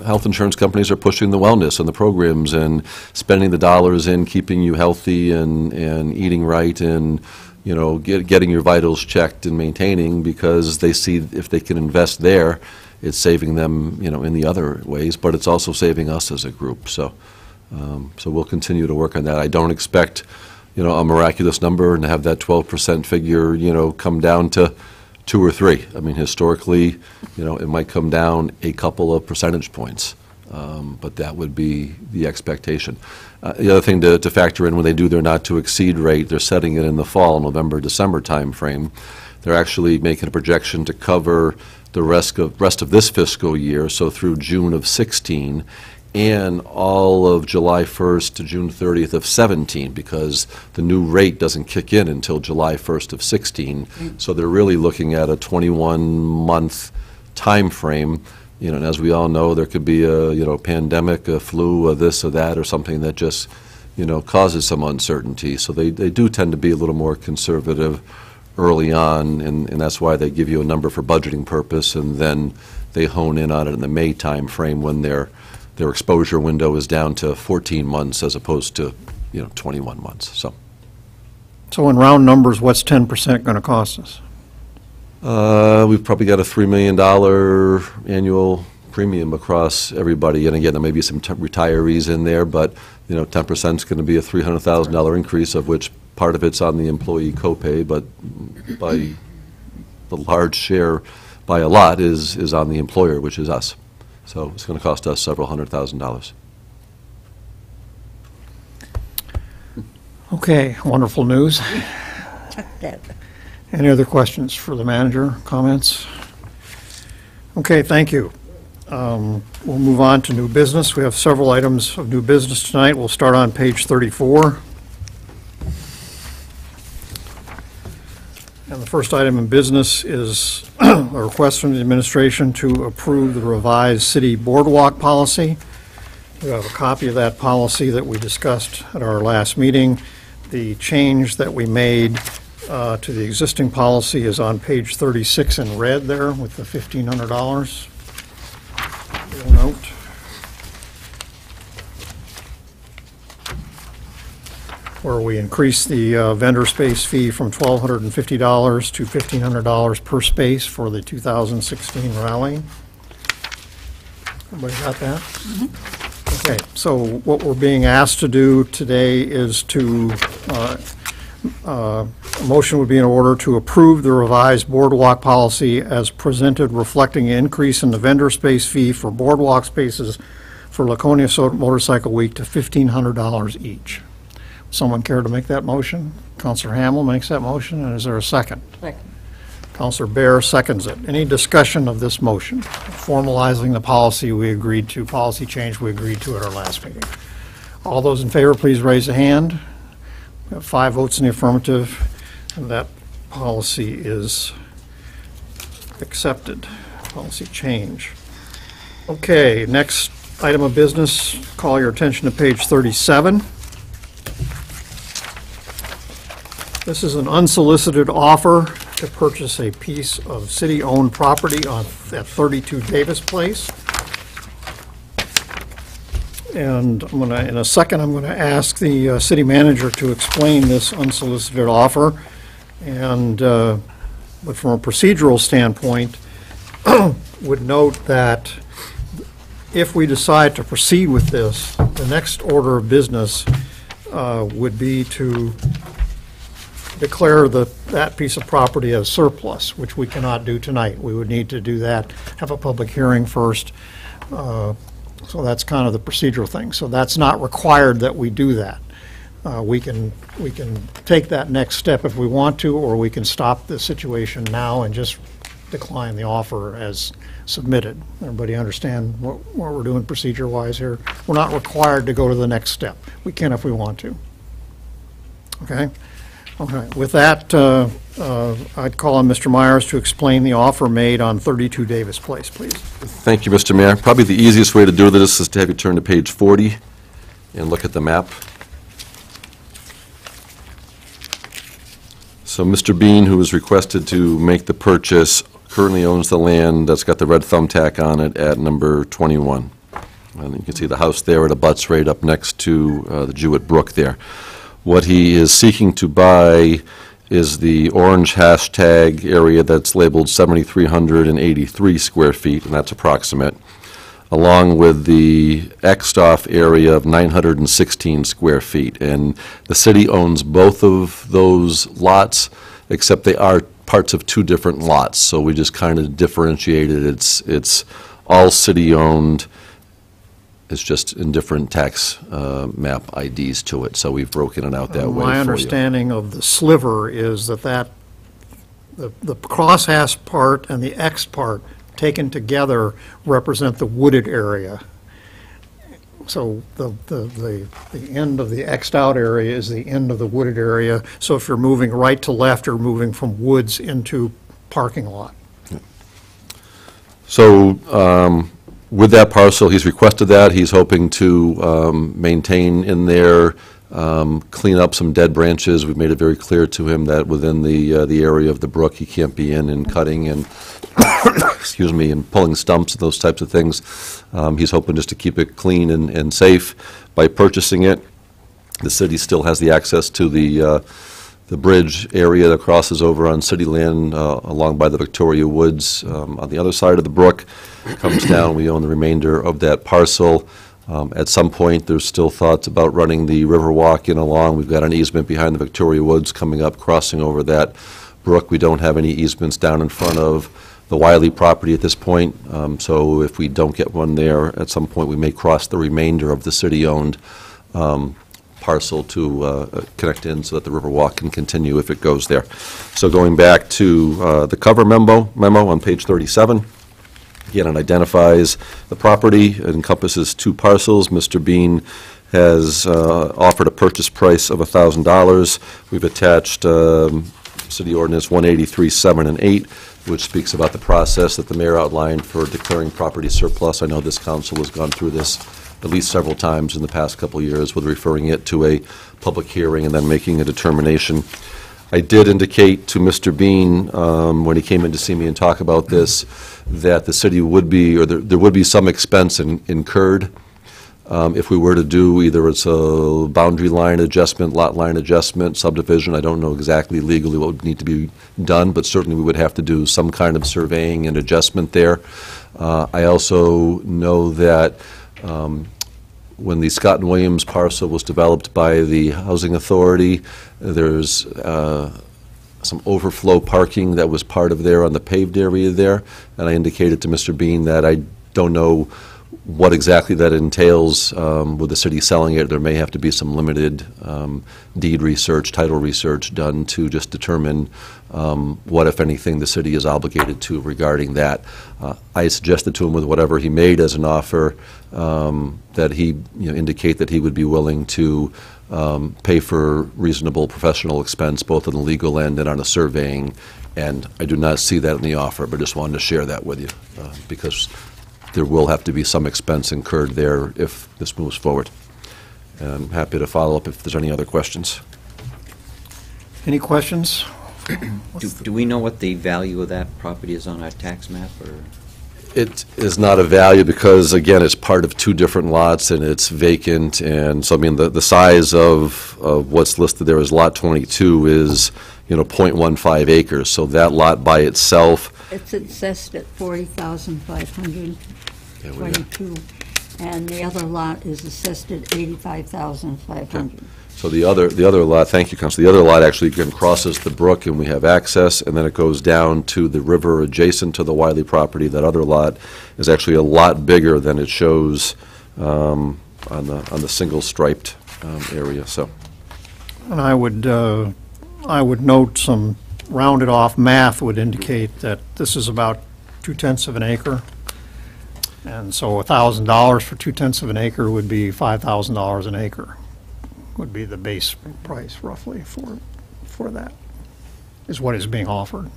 health insurance companies are pushing the wellness and the programs and spending the dollars in keeping you healthy and eating right and getting your vitals checked and maintaining, because they see if they can invest there, it's saving them, in the other ways, but it's also saving us as a group. So we'll continue to work on that. I don't expect, a miraculous number and to have that 12% figure, come down to 2 or 3. I mean, historically, it might come down a couple of percentage points. But that would be the expectation. The other thing to factor in when they do their not-to-exceed rate, they're setting it in the fall, November, December timeframe. They're actually making a projection to cover the rest of this fiscal year, so through June of 16, and all of July 1st to June 30th of 17, because the new rate doesn't kick in until July 1st of 16. So they're really looking at a 21-month time frame. You know, and as we all know, there could be a pandemic, a flu, a this or that, or something that just causes some uncertainty. So they do tend to be a little more conservative early on, and that's why they give you a number for budgeting purpose, and then they hone in on it in the May time frame when their exposure window is down to 14 months as opposed to 21 months. So in round numbers, what's 10% going to cost us? We've probably got a $3 million annual premium across everybody, and again, there may be some retirees in there, but 10% is going to be a $300,000 increase, of which part of it's on the employee copay, but by the large share, by a lot, is on the employer, which is us. So it's going to cost us several $100,000. Okay, wonderful news. Any other questions for the manager, comments? Okay, thank you. We'll move on to new business. We have several items of new business tonight. We'll start on page 34. And the first item in business is a request from the administration to approve the revised city boardwalk policy. We have a copy of that policy that we discussed at our last meeting. The change that we made to the existing policy is on page 36 in red there with the $1,500. You'll note. Where we increased the vendor space fee from $1,250 to $1,500 per space for the 2016 rally. Everybody got that? Mm-hmm. Okay, so what we're being asked to do today is to, a motion would be in order to approve the revised boardwalk policy as presented, reflecting an increase in the vendor space fee for boardwalk spaces for Laconia Motorcycle Week to $1,500 each. Someone care to make that motion? Councilor Hamel makes that motion, and is there a second? Second. Councilor Bear seconds it. Any discussion of this motion, formalizing the policy we agreed to, policy change we agreed to at our last meeting? All those in favor, please raise a hand. We have 5 votes in the affirmative, and that policy is accepted. Policy change. Okay, next item of business, call your attention to page 37. This is an unsolicited offer to purchase a piece of city-owned property at 32 Davis Place. And in a second, I'm going to ask the city manager to explain this unsolicited offer. And but from a procedural standpoint, would note that if we decide to proceed with this, the next order of business would be to declare that piece of property as surplus, which we cannot do tonight. We would need to do that, have a public hearing first. So that's kind of the procedural thing. So that's not required that we do that. We can take that next step if we want to, or we can stop the situation now and just decline the offer as submitted. Everybody understand what we're doing procedure-wise here? We're not required to go to the next step. We can if we want to. Okay? Okay. With that, I'd call on Mr. Myers to explain the offer made on 32 Davis Place, please. Thank you, Mr. Mayor. Probably the easiest way to do this is to have you turn to page 40 and look at the map. So Mr. Bean, who was requested to make the purchase, currently owns the land that's got the red thumbtack on it at number 21. And you can see the house there at abuts right up next to the Jewett Brook there. What he is seeking to buy is the orange hashtag area that's labeled 7,383 square feet, and that's approximate, along with the Xed-off area of 916 square feet. And the city owns both of those lots, except they are parts of 2 different lots. So we just kind of differentiated. It's all city-owned It's just in different tax map IDs to it, so we've broken it out that way for you. My understanding of the sliver is that the crosshatch part and the X part taken together represent the wooded area. So the end of the Xed out area is the end of the wooded area. So if you're moving right to left, you're moving from woods into parking lot. So with that parcel, he's requested that. He's hoping to maintain in there, clean up some dead branches. We've made it very clear to him that within the area of the brook, he can't be in and cutting and, excuse me, and pulling stumps and those types of things. He's hoping just to keep it clean and safe by purchasing it. The city still has the access to the bridge area that crosses over on city land along by the Victoria Woods on the other side of the brook. Comes down, we own the remainder of that parcel. At some point, there's still thoughts about running the Riverwalk in along. We've got an easement behind the Victoria Woods coming up, crossing over that brook. We don't have any easements down in front of the Wiley property at this point, so if we don't get one there, at some point, we may cross the remainder of the city-owned parcel to connect in so that the Riverwalk can continue if it goes there. So going back to the cover memo on page 37, again, it identifies the property. It encompasses 2 parcels. Mr. Bean has offered a purchase price of $1,000. We've attached City Ordinance 183(7) and 8, which speaks about the process that the mayor outlined for declaring property surplus. I know this council has gone through this at least several times in the past couple of years with referring it to a public hearing and then making a determination. I did indicate to Mr. Bean when he came in to see me and talk about this that the city would be, or there would be some expense incurred if we were to do either it's a boundary line adjustment, lot line adjustment, subdivision. I don't know exactly legally what would need to be done, but certainly we would have to do some kind of surveying and adjustment there. I also know that when the Scott and Williams parcel was developed by the Housing Authority, there's some overflow parking that was part of there on the paved area there, and I indicated to Mr. Bean that I don't know what exactly that entails with the city selling it. There may have to be some limited deed research, title research done to just determine what, if anything, the city is obligated to regarding that. I suggested to him with whatever he made as an offer that he indicate that he would be willing to pay for reasonable professional expense, both on the legal end and on a surveying, and I do not see that in the offer, but just wanted to share that with you because there will have to be some expense incurred there if this moves forward. And I'm happy to follow up if there's any other questions. Any questions? Do we know what the value of that property is on our tax map, or? It is not a value because, again, it's part of 2 different lots and it's vacant, and so, I mean, the size of what's listed there as Lot 22 is, 0.15 acres, so that lot by itself. It's assessed at 40,522, and the other lot is assessed at 85,500. So the other lot, thank you, Council, the other lot actually again crosses the brook and we have access, and then it goes down to the river adjacent to the Wiley property. That other lot is actually a lot bigger than it shows on the single striped area, so. And I would note some rounded off math would indicate that this is about 2/10 of an acre. And so $1,000 for 2/10 of an acre would be $5,000 an acre, would be the base price roughly for that, is what is being offered.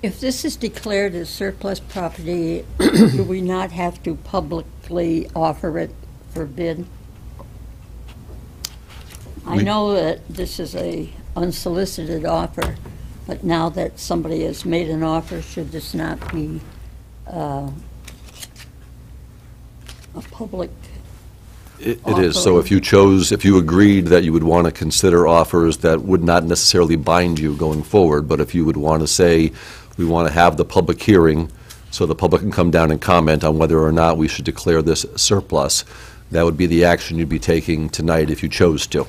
If this is declared as surplus property, do we not have to publicly offer it for bid? I know that this is a unsolicited offer, but now that somebody has made an offer, should this not be a public It is. So if you agreed that you would want to consider offers that would not necessarily bind you going forward, but if you would want to say, we want to have the public hearing so the public can come down and comment on whether or not we should declare this surplus, that would be the action you'd be taking tonight if you chose to.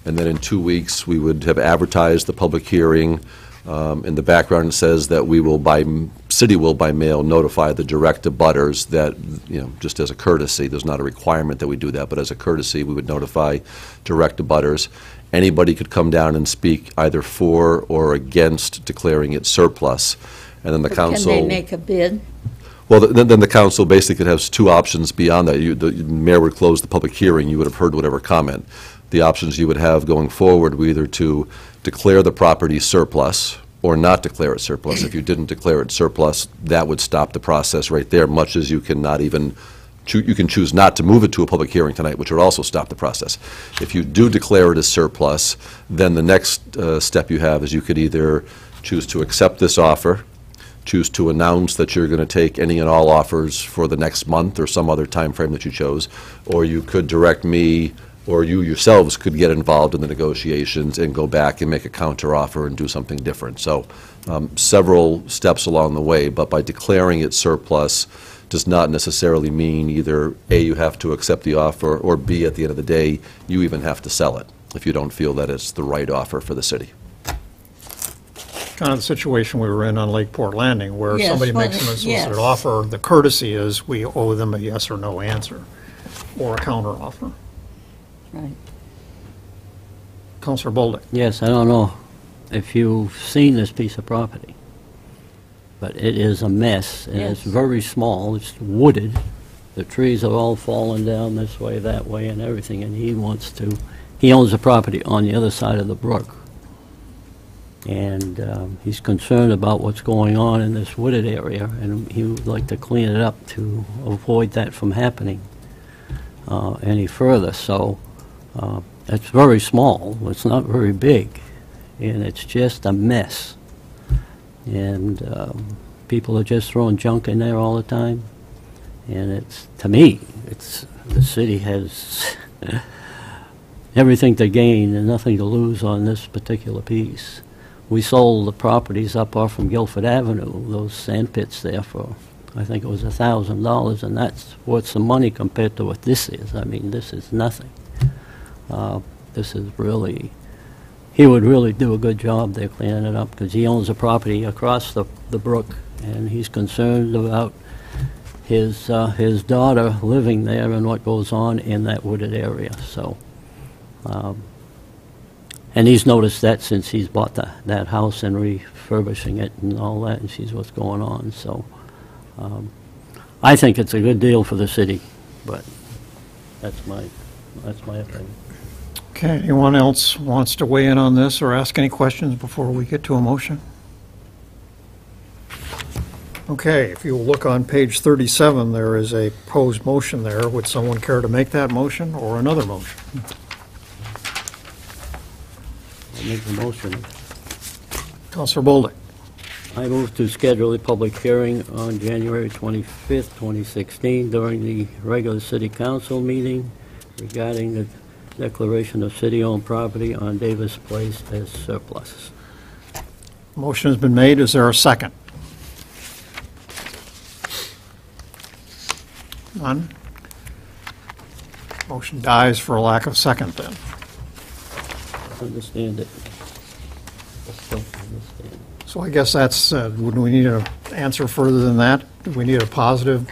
And then in 2 weeks, we would have advertised the public hearing. In the background, it says that we will, by city will by mail notify the direct abutters that, just as a courtesy, there's not a requirement that we do that, but as a courtesy, we would notify direct abutters. Anybody could come down and speak either for or against declaring it surplus, and then the council... Can they make a bid? Well, then the council basically has two options beyond that. The mayor would close the public hearing, you would have heard whatever comment. The options you would have going forward were either to declare the property surplus or not declare it surplus. If you didn't declare it surplus, that would stop the process right there, much as you can not even, you can choose not to move it to a public hearing tonight, which would also stop the process. If you do declare it as surplus, then the next step you have is you could either choose to accept this offer, choose to announce that you're going to take any and all offers for the next month or some other time frame that you chose, or you could direct me or you yourselves could get involved in the negotiations and go back and make a counteroffer and do something different. So several steps along the way, but by declaring it surplus does not necessarily mean either A, you have to accept the offer, or B, at the end of the day, you even have to sell it if you don't feel that it's the right offer for the city. Kind of the situation we were in on Lakeport Landing, where Yes, somebody well, makes an unsolicited yes. offer. The courtesy is we owe them a yes or no answer, or a counteroffer. Right. Counselor Bolduc. Yes, I don't know if you've seen this piece of property, but it is a mess, and it's Yes. very small. It's wooded. The trees are all falling down this way, that way, and everything, and he owns the property on the other side of the brook. And he's concerned about what's going on in this wooded area, and he would like to clean it up to avoid that from happening any further. So it's very small, it's not very big, and it's just a mess. And people are just throwing junk in there all the time. And to me, the city has everything to gain and nothing to lose on this particular piece. We sold the properties up off from Guilford Avenue, those sand pits there, for, I think it was $1,000, and that's worth some money compared to what this is. I mean, this is nothing. This is really, he would really do a good job there cleaning it up, because he owns a property across the brook, and he's concerned about his daughter living there and what goes on in that wooded area. So, and he's noticed that since he's bought that house and refurbishing it and all that, and sees what's going on. So I think it's a good deal for the city, but that's my opinion. Okay, anyone else wants to weigh in on this or ask any questions before we get to a motion? Okay, if you will look on page 37, there is a proposed motion there. Would someone care to make that motion or another motion? I'll make the motion. Counselor Bolduc. I move to schedule a public hearing on January 25th, 2016, during the regular city council meeting regarding the declaration of city-owned property on Davis Place as surplus. Motion has been made. Is there a second? None? Motion dies for lack of second then. Understand it. Just don't understand. So I guess that's, would we need an answer further than that? Do we need a positive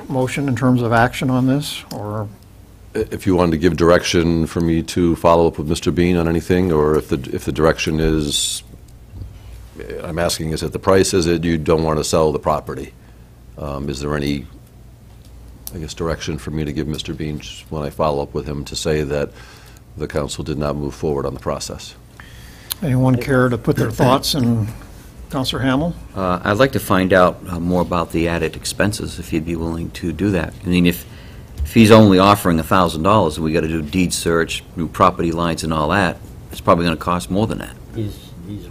motion in terms of action on this, or? If you wanted to give direction for me to follow up with Mr. Bean on anything, or if the direction is, I'm asking, is it the price, is it you don't want to sell the property? Is there any, I guess, direction for me to give Mr. Bean when I follow up with him to say that the council did not move forward on the process? Anyone care to put their thoughts in? Counselor Hamel? I'd like to find out more about the added expenses, if he'd be willing to do that. I mean, if he's only offering $1,000 and we got to do deed search, new property lines and all that, it's probably going to cost more than that. He's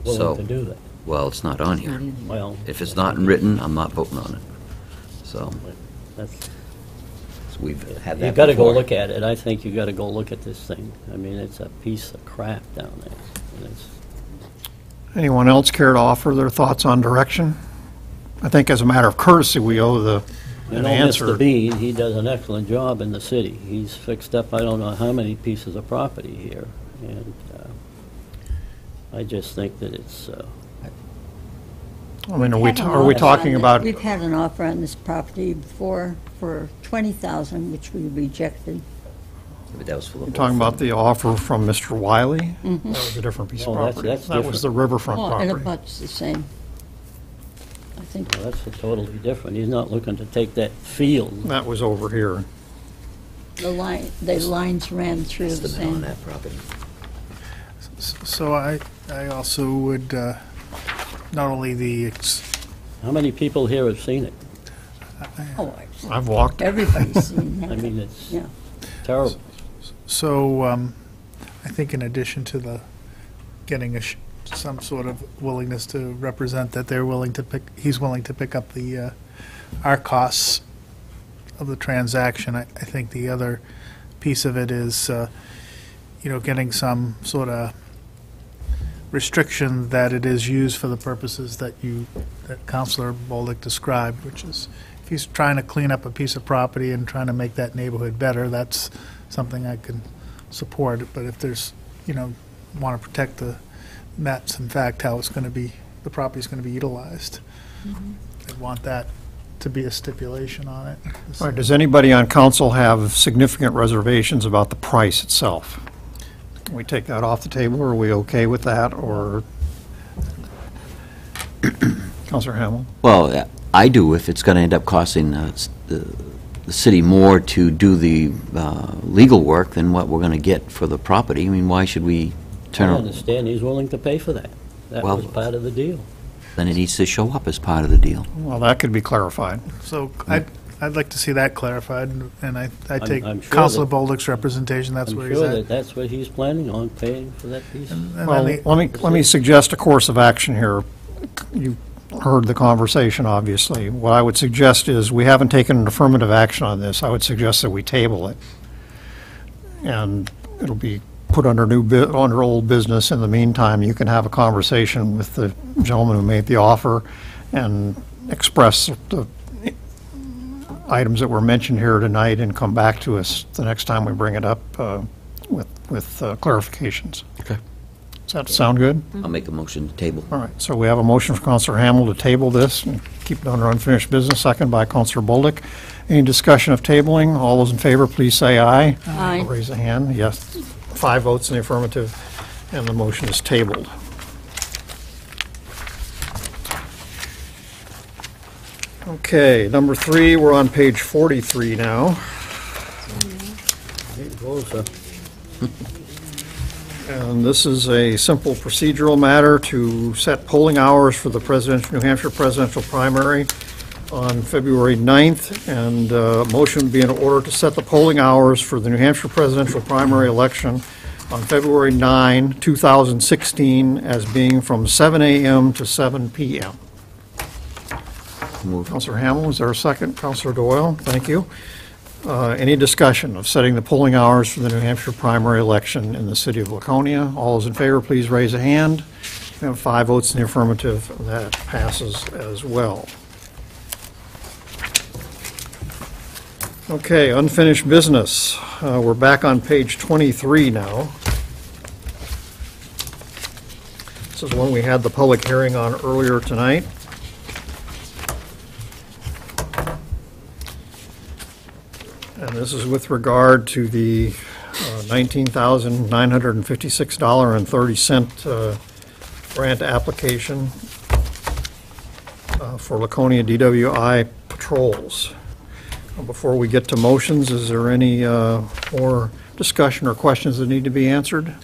So- willing to do that. Well, it's not on here. Well, If it's not written, I'm not voting on it. So, that's, we've had that you got to go before. look at it. I think you got to go look at this thing. I mean, it's a piece of crap down there. And it's, Anyone else care to offer their thoughts on direction? I think as a matter of courtesy, we owe an answer. Mr. Bean, he does an excellent job in the city. He's fixed up I don't know how many pieces of property here, and I just think that it's I mean, are we Had an are we offer talking on about, We've had an offer on this property before for $20,000, which we rejected. But that was for the you're talking about the offer from Mr. Wiley? Mm-hmm. That was a different piece of Oh, that's- property. that's That was the riverfront Oh, and it property. butts the same. I think, Well, that's totally different. He's not looking to take that field. That was over here. the lines ran through It's the the mill on same. that property. So I also would, not only How many people here have seen it? Oh, I've walked it. everybody's seen that. I mean, it's Yeah. terrible. so I think in addition to the getting some sort of willingness to represent that he's willing to pick up the our costs of the transaction, I think the other piece of it is getting some sort of restriction that it is used for the purposes that Councilor Bolduc described, which is if he's trying to clean up a piece of property and trying to make that neighborhood better, that's something I can support. But if there's, want to protect that's in fact how it's going to be, the property's going to be utilized. I'd want that to be a stipulation on it. All right, does anybody on council have significant reservations about the price itself? Can we take that off the table, or are we okay with that, or? Councilor Hamel? Well, I do if it's going to end up costing the city more to do the legal work than what we're going to get for the property. I mean, why should we I turn around? understand he's willing to pay for that. That Well- was part of the deal. Then it needs to show up as part of the deal. Well, that could be clarified. So I'd like to see that clarified, and I take I'm sure Councilor that- Bolduc's representation, that's I'm where he's sure at. that that's what he's planning on, paying for that piece. And then Well, the- let me suggest a course of action here. You heard the conversation, obviously. What I would suggest is, we haven't taken an affirmative action on this. I would suggest that we table it. And it'll be put under under old business. In the meantime, you can have a conversation with the gentleman who made the offer and express the items that were mentioned here tonight and come back to us the next time we bring it up with clarifications. Okay. Does that sound good? I'll make a motion to table. All right, so we have a motion for Counselor Hamel to table this and keep it under unfinished business, second by Counselor Bolduc. Any discussion of tabling? All those in favor, please say aye. Aye. Raise a hand. Yes, 5 votes in the affirmative, and the motion is tabled. Okay, number 3, we're on page 43 now. It goes, And this is a simple procedural matter to set polling hours for the New Hampshire presidential primary on February 9th, and motion would be in order to set the polling hours for the New Hampshire presidential primary election on February 9, 2016, as being from 7 a.m. to 7 p.m. Move. Counselor Hamel, is there a second? Counselor Doyle, thank you. Any discussion of setting the polling hours for the New Hampshire primary election in the city of Laconia? All those in favor, please raise a hand. We have 5 votes in the affirmative, and that passes as well. Okay, unfinished business. We're back on page 23 now. This is one we had the public hearing on earlier tonight. And this is with regard to the $19,956.30 grant application for Laconia DWI patrols. Before we get to motions, is there any more discussion or questions that need to be answered?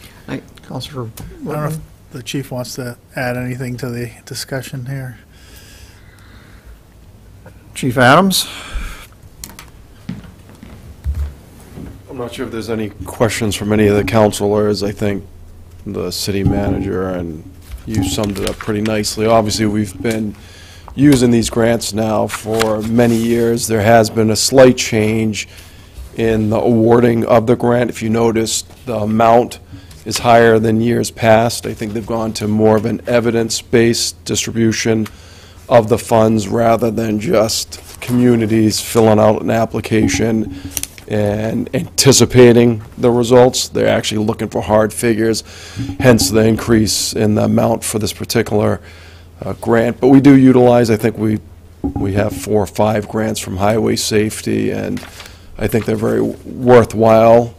Counselor I don't know Whitman? if the chief wants to add anything to the discussion here. Chief Adams? I'm not sure if there's any questions from any of the councilors. I think the city manager and you summed it up pretty nicely. Obviously, we've been using these grants now for many years. There has been a slight change in the awarding of the grant. If you notice, the amount is higher than years past. I think they've gone to more of an evidence-based distribution of the funds rather than just communities filling out an application and anticipating the results. They're actually looking for hard figures, hence the increase in the amount for this particular grant, but we do utilize, I think we have 4 or 5 grants from Highway Safety, and I think they're very worthwhile.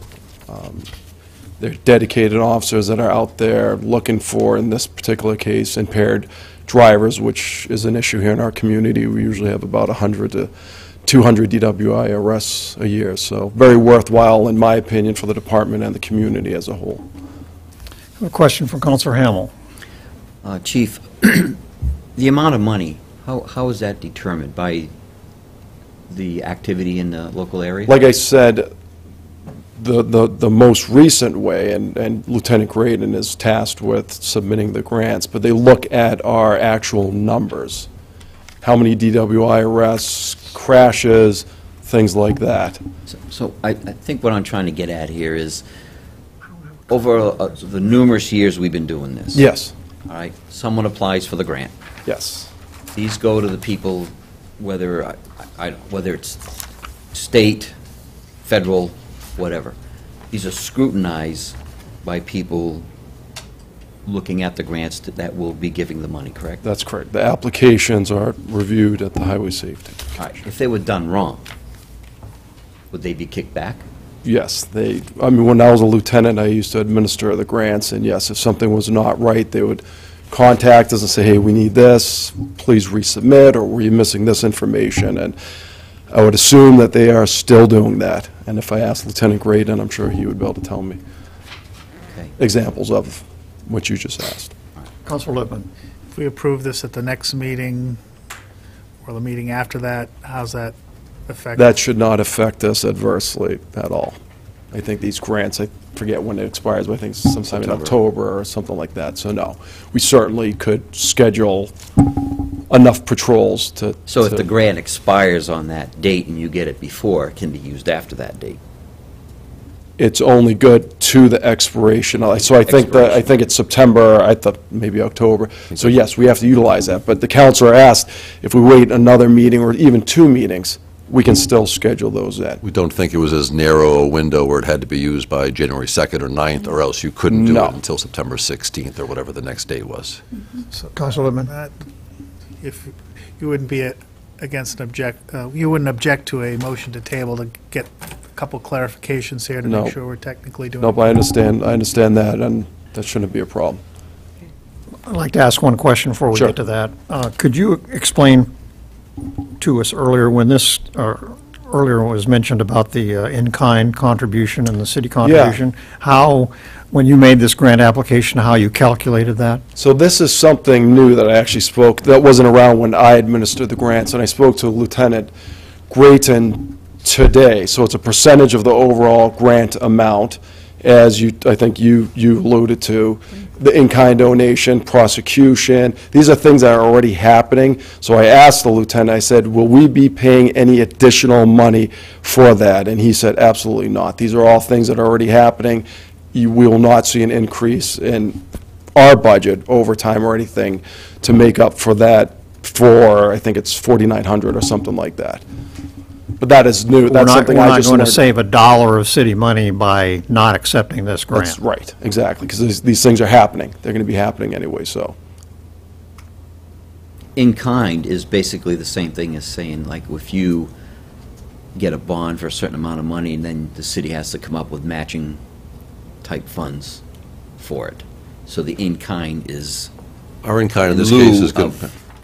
They're dedicated officers that are out there looking for, in this particular case, impaired drivers, which is an issue here in our community. We usually have about 100 to 200 DWI arrests a year, so very worthwhile, in my opinion, for the department and the community as a whole. A question from Councilor Hamel. Chief, the amount of money, how is that determined? By the activity in the local area? Like I said, the most recent way, and Lieutenant Graydon is tasked with submitting the grants, but they look at our actual numbers. How many DWI arrests, crashes, things like that. So I think what I'm trying to get at here is, over the numerous years we've been doing this. Yes, All right, someone applies for the grant. yes. These go to the people, whether whether it's state, federal, whatever. These are scrutinized by people looking at the grants that will be giving the money, correct? That's correct. The applications are reviewed at the Highway Safety. All right, if they were done wrong, would they be kicked back? Yes, I mean, when I was a lieutenant, I used to administer the grants, and yes, if something was not right, they would contact us and say, hey, we need this, please resubmit, or were you missing this information? And I would assume that they are still doing that. And if I asked Lieutenant Graydon, I'm sure he would be able to tell me Okay. examples of what you just asked. Councilor Lippman. If we approve this at the next meeting or the meeting after that, how's that affect? That should not affect us adversely at all. I think these grants, I forget when it expires, but I think sometime in October or something like that. So no, we certainly could schedule enough patrols to... So if the grant expires on that date and you get it before, it can be used after that date? It's only good to the expiration. So I think I think it's September, I thought maybe October. So yes, we have to utilize that. But the counselor asked if we wait another meeting or even 2 meetings, we can still schedule those in. We don't think it was as narrow a window where it had to be used by January 2nd or 9th, or else you couldn't do No. it until September 16th or whatever the next date was. Councilor Lippman. If you wouldn't be against you wouldn't object to a motion to table to get a couple clarifications here to No. make sure we're technically doing. Nope, I understand that, and that shouldn't be a problem. I'd like to ask one question before we Sure. get to that. Could you explain to us earlier, when this, earlier was mentioned about the in-kind contribution and the city contribution, how, when you made this grant application, how you calculated that? So this is something new that I actually spoke, that wasn't around when I administered the grants, and I spoke to Lieutenant Grayton today. So it's a percentage of the overall grant amount, as I think you alluded to, the in-kind donation, prosecution. These are things that are already happening. So I asked the lieutenant, I said, will we be paying any additional money for that? And he said, absolutely not. These are all things that are already happening. We will not see an increase in our budget, overtime or anything, to make up for that for, I think it's $4,900 or something like that. But that is new. That's something I just We're not going learned. to save $1 of city money by not accepting this grant. That's right, exactly, because these things are happening. They're going to be happening anyway, so. In kind is basically the same thing as saying, like, if you get a bond for a certain amount of money, and then the city has to come up with matching type funds for it. So the in kind is Our in-kind in this lieu case is going of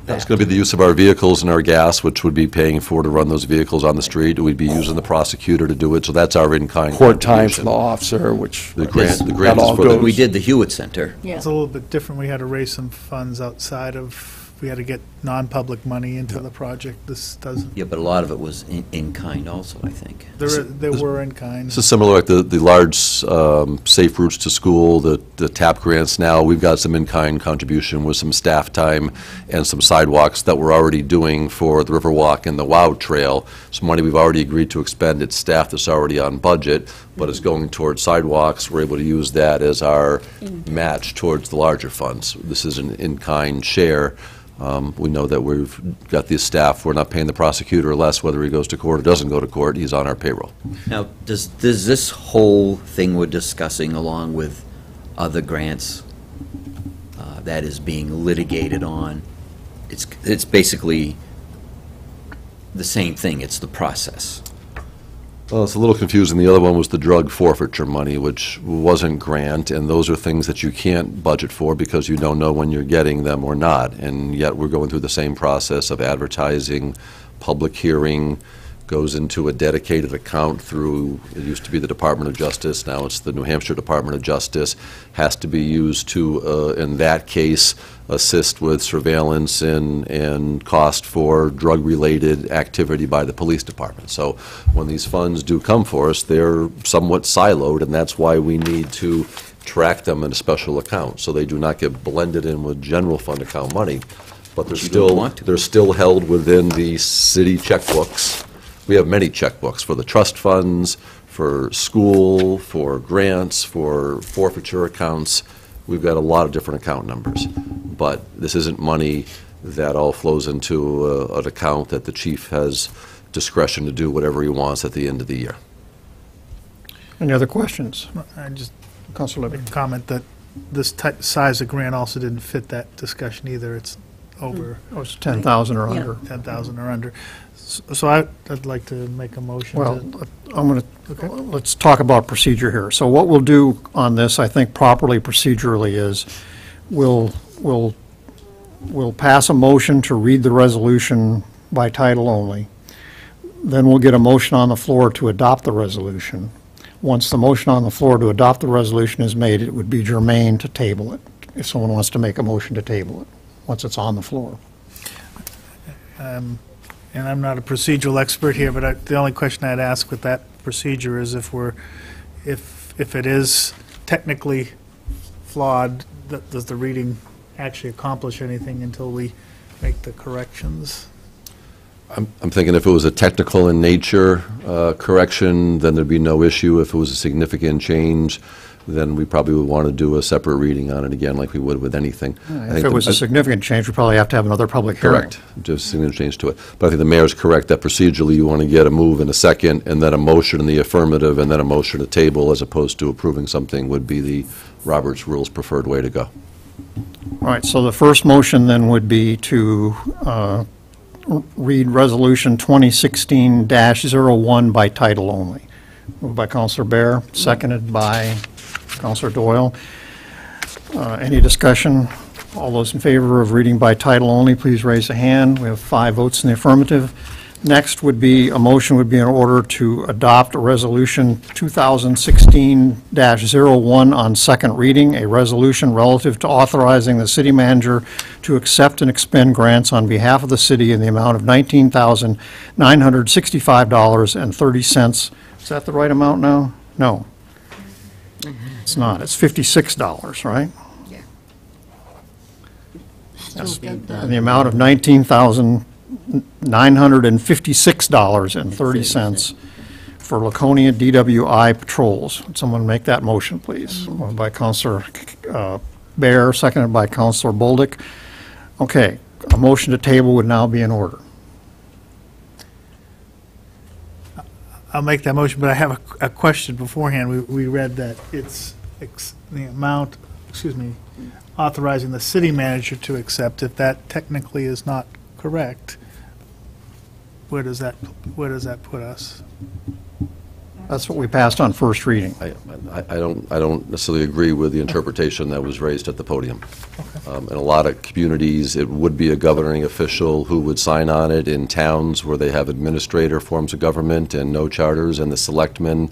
That's that. going to be the use of our vehicles and our gas, which would be paying for to run those vehicles on the street. We'd be using the prosecutor to do it, so that's our in-kind Court time for contribution. the officer, which. The grant that is all for the- goes- We did the Hewitt Center. Yeah. It's a little bit different. We had to raise some funds outside of, we had to get non-public money into the project. This doesn't, Yeah, but a lot of it was in kind also, I think. there were in kind. This is similar, like the large safe routes to school, the TAP grants now. We've got some in-kind contribution with some staff time and some sidewalks that we're already doing for the Riverwalk and the WOW Trail. Some money we've already agreed to expend. It's staff that's already on budget, but it's going towards sidewalks. We're able to use that as our match towards the larger funds. This is an in-kind share. We know that we've got the staff, we're not paying the prosecutor less whether he goes to court or doesn't go to court, he's on our payroll. Now, does this whole thing we're discussing, along with other grants that is being litigated on, it's basically the same thing, it's the process. Well, it's a little confusing. The other one was the drug forfeiture money, which wasn't grant, and those are things that you can't budget for because you don't know when you're getting them or not. And yet we're going through the same process of advertising, public hearing, goes into a dedicated account through, it used to be the Department of Justice, now it's the New Hampshire Department of Justice, has to be used to, in that case, assist with surveillance and cost for drug-related activity by the police department. So when these funds do come for us, they're somewhat siloed, and that's why we need to track them in a special account, so they do not get blended in with general fund account money, but they're still held within the city checkbooks. We have many checkbooks for the trust funds, for school, for grants, for forfeiture accounts. We've got a lot of different account numbers. But this isn't money that all flows into an account that the chief has discretion to do whatever he wants at the end of the year. Any other questions? I just Councilor make Levy. a comment that this size of grant also didn't fit that discussion either. It's over Oh, it's 10,000 or Yeah. under. 10,000 or under. So I'd like to make a motion Well, to... I'm going Okay. to, let's talk about procedure here. So what we'll do on this, I think properly procedurally, is we'll pass a motion to read the resolution by title only. Then we'll get a motion on the floor to adopt the resolution. Once the motion on the floor to adopt the resolution is made, it would be germane to table it, if someone wants to make a motion to table it, once it's on the floor. And I'm not a procedural expert here, but the only question I'd ask with that procedure is if it is technically flawed, does the reading actually accomplish anything until we make the corrections? I'm thinking if it was a technical in nature correction, then there'd be no issue. If it was a significant change, then we probably would want to do a separate reading on it again, like we would with anything. If it was a significant change, we probably have to have another public hearing. Correct, just a significant change to it. But I think the mayor's correct that procedurally you want to get a move in a second, and then a motion in the affirmative, and then a motion to table, as opposed to approving something would be the Roberts Rules preferred way to go. All right, so the first motion then would be to read Resolution 2016-01 by title only. Moved by Counselor Bear, seconded by Counselor Doyle. Any discussion? All those in favor of reading by title only, please raise a hand. We have 5 votes in the affirmative. Next would be, a motion would be in order to adopt a Resolution 2016-01 on second reading, a resolution relative to authorizing the city manager to accept and expend grants on behalf of the city in the amount of $19,965.30. Is that the right amount now? No. It's not. It's $56, right? Still get In the that. amount of $19,956.30 for Laconia DWI patrols. Would someone make that motion, please? Moved by Counselor Bear, seconded by Counselor Bolduc. Okay, a motion to table would now be in order. I'll make that motion, but I have a question beforehand. We read that it's the amount, authorizing the city manager to accept. If that technically is not correct, where does that put us? That's what we passed on first reading. I don't necessarily agree with the interpretation that was raised at the podium. In a lot of communities, it would be a governing official who would sign on it. In towns where they have administrator forms of government and no charters, and the selectmen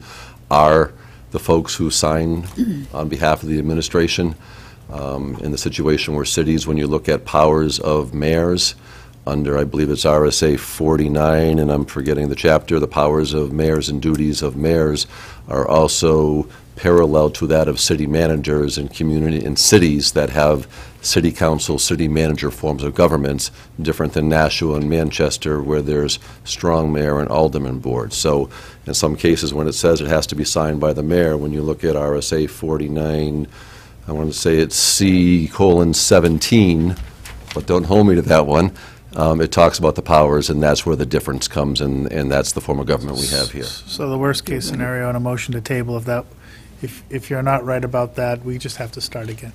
are the folks who sign on behalf of the administration. In the situation where cities, when you look at powers of mayors, under, I believe it's RSA 49, and I'm forgetting the chapter, the powers of mayors and duties of mayors are also parallel to that of city managers in cities that have city council, city manager forms of governments, different than Nashua and Manchester, where there's strong mayor and alderman boards. So in some cases, when it says it has to be signed by the mayor, when you look at RSA 49, I want to say it's C:17, but don't hold me to that one. It talks about the powers, and that's where the difference comes, and that's the form of government we have here. So the worst-case scenario on a motion to table, if you're not right about that, we just have to start again.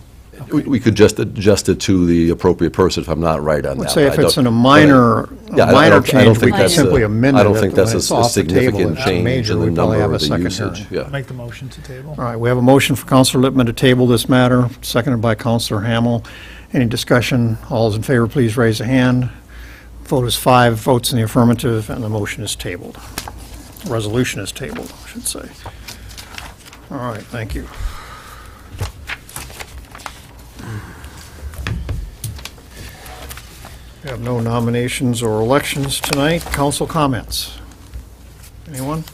We could just adjust it to the appropriate person if I'm not right on that. Let's say if I it's don't- in a minor Yeah, I minor don't change, we think can that's simply amend it. I don't think that's when it's a off the table. significant If it's change major, in the we probably number have or a the second usage. hearing. Yeah. Make the motion to table. All right, we have a motion for Counselor Lippman to table this matter, seconded by Counselor Hamel. Any discussion? All those in favor, please raise a hand. Vote is 5 votes in the affirmative, and the motion is tabled. Resolution is tabled, I should say. All right, thank you. We have no nominations or elections tonight. Council comments? Anyone?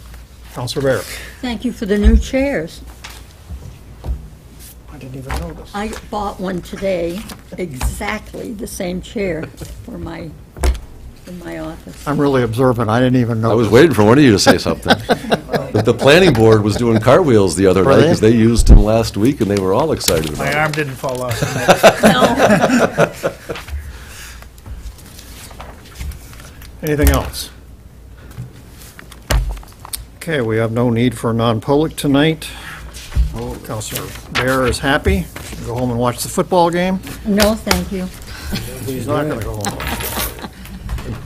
Counselor Bear? Thank you for the new chairs. I didn't even notice. I bought one today, exactly the same chair for my, in my office. I'm really observant. I didn't even I notice. was waiting for one of you to say something. But the planning board was doing cartwheels the other Were night they? because they used them last week and they were all excited about My it. arm didn't fall off. No, Anything else? Okay, we have no need for a non-public tonight. Counselor Bear is happy. She can go home and watch the football game. no, thank you. He's not going to go home.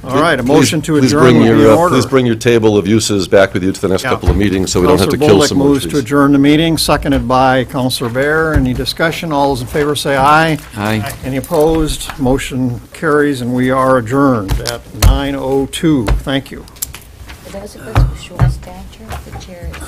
All right, a motion to Please adjourn bring would be in your, order. Please bring your table of uses back with you to the next Yeah. couple of meetings so we don't have to Counselor kill Bolduc some more moves to trees. adjourn the meeting, seconded by Counselor Bear. Any discussion? All those in favor say aye. Aye. Any opposed? Motion carries, and we are adjourned at 9:02. Thank you. For those of us with short stature, the chair is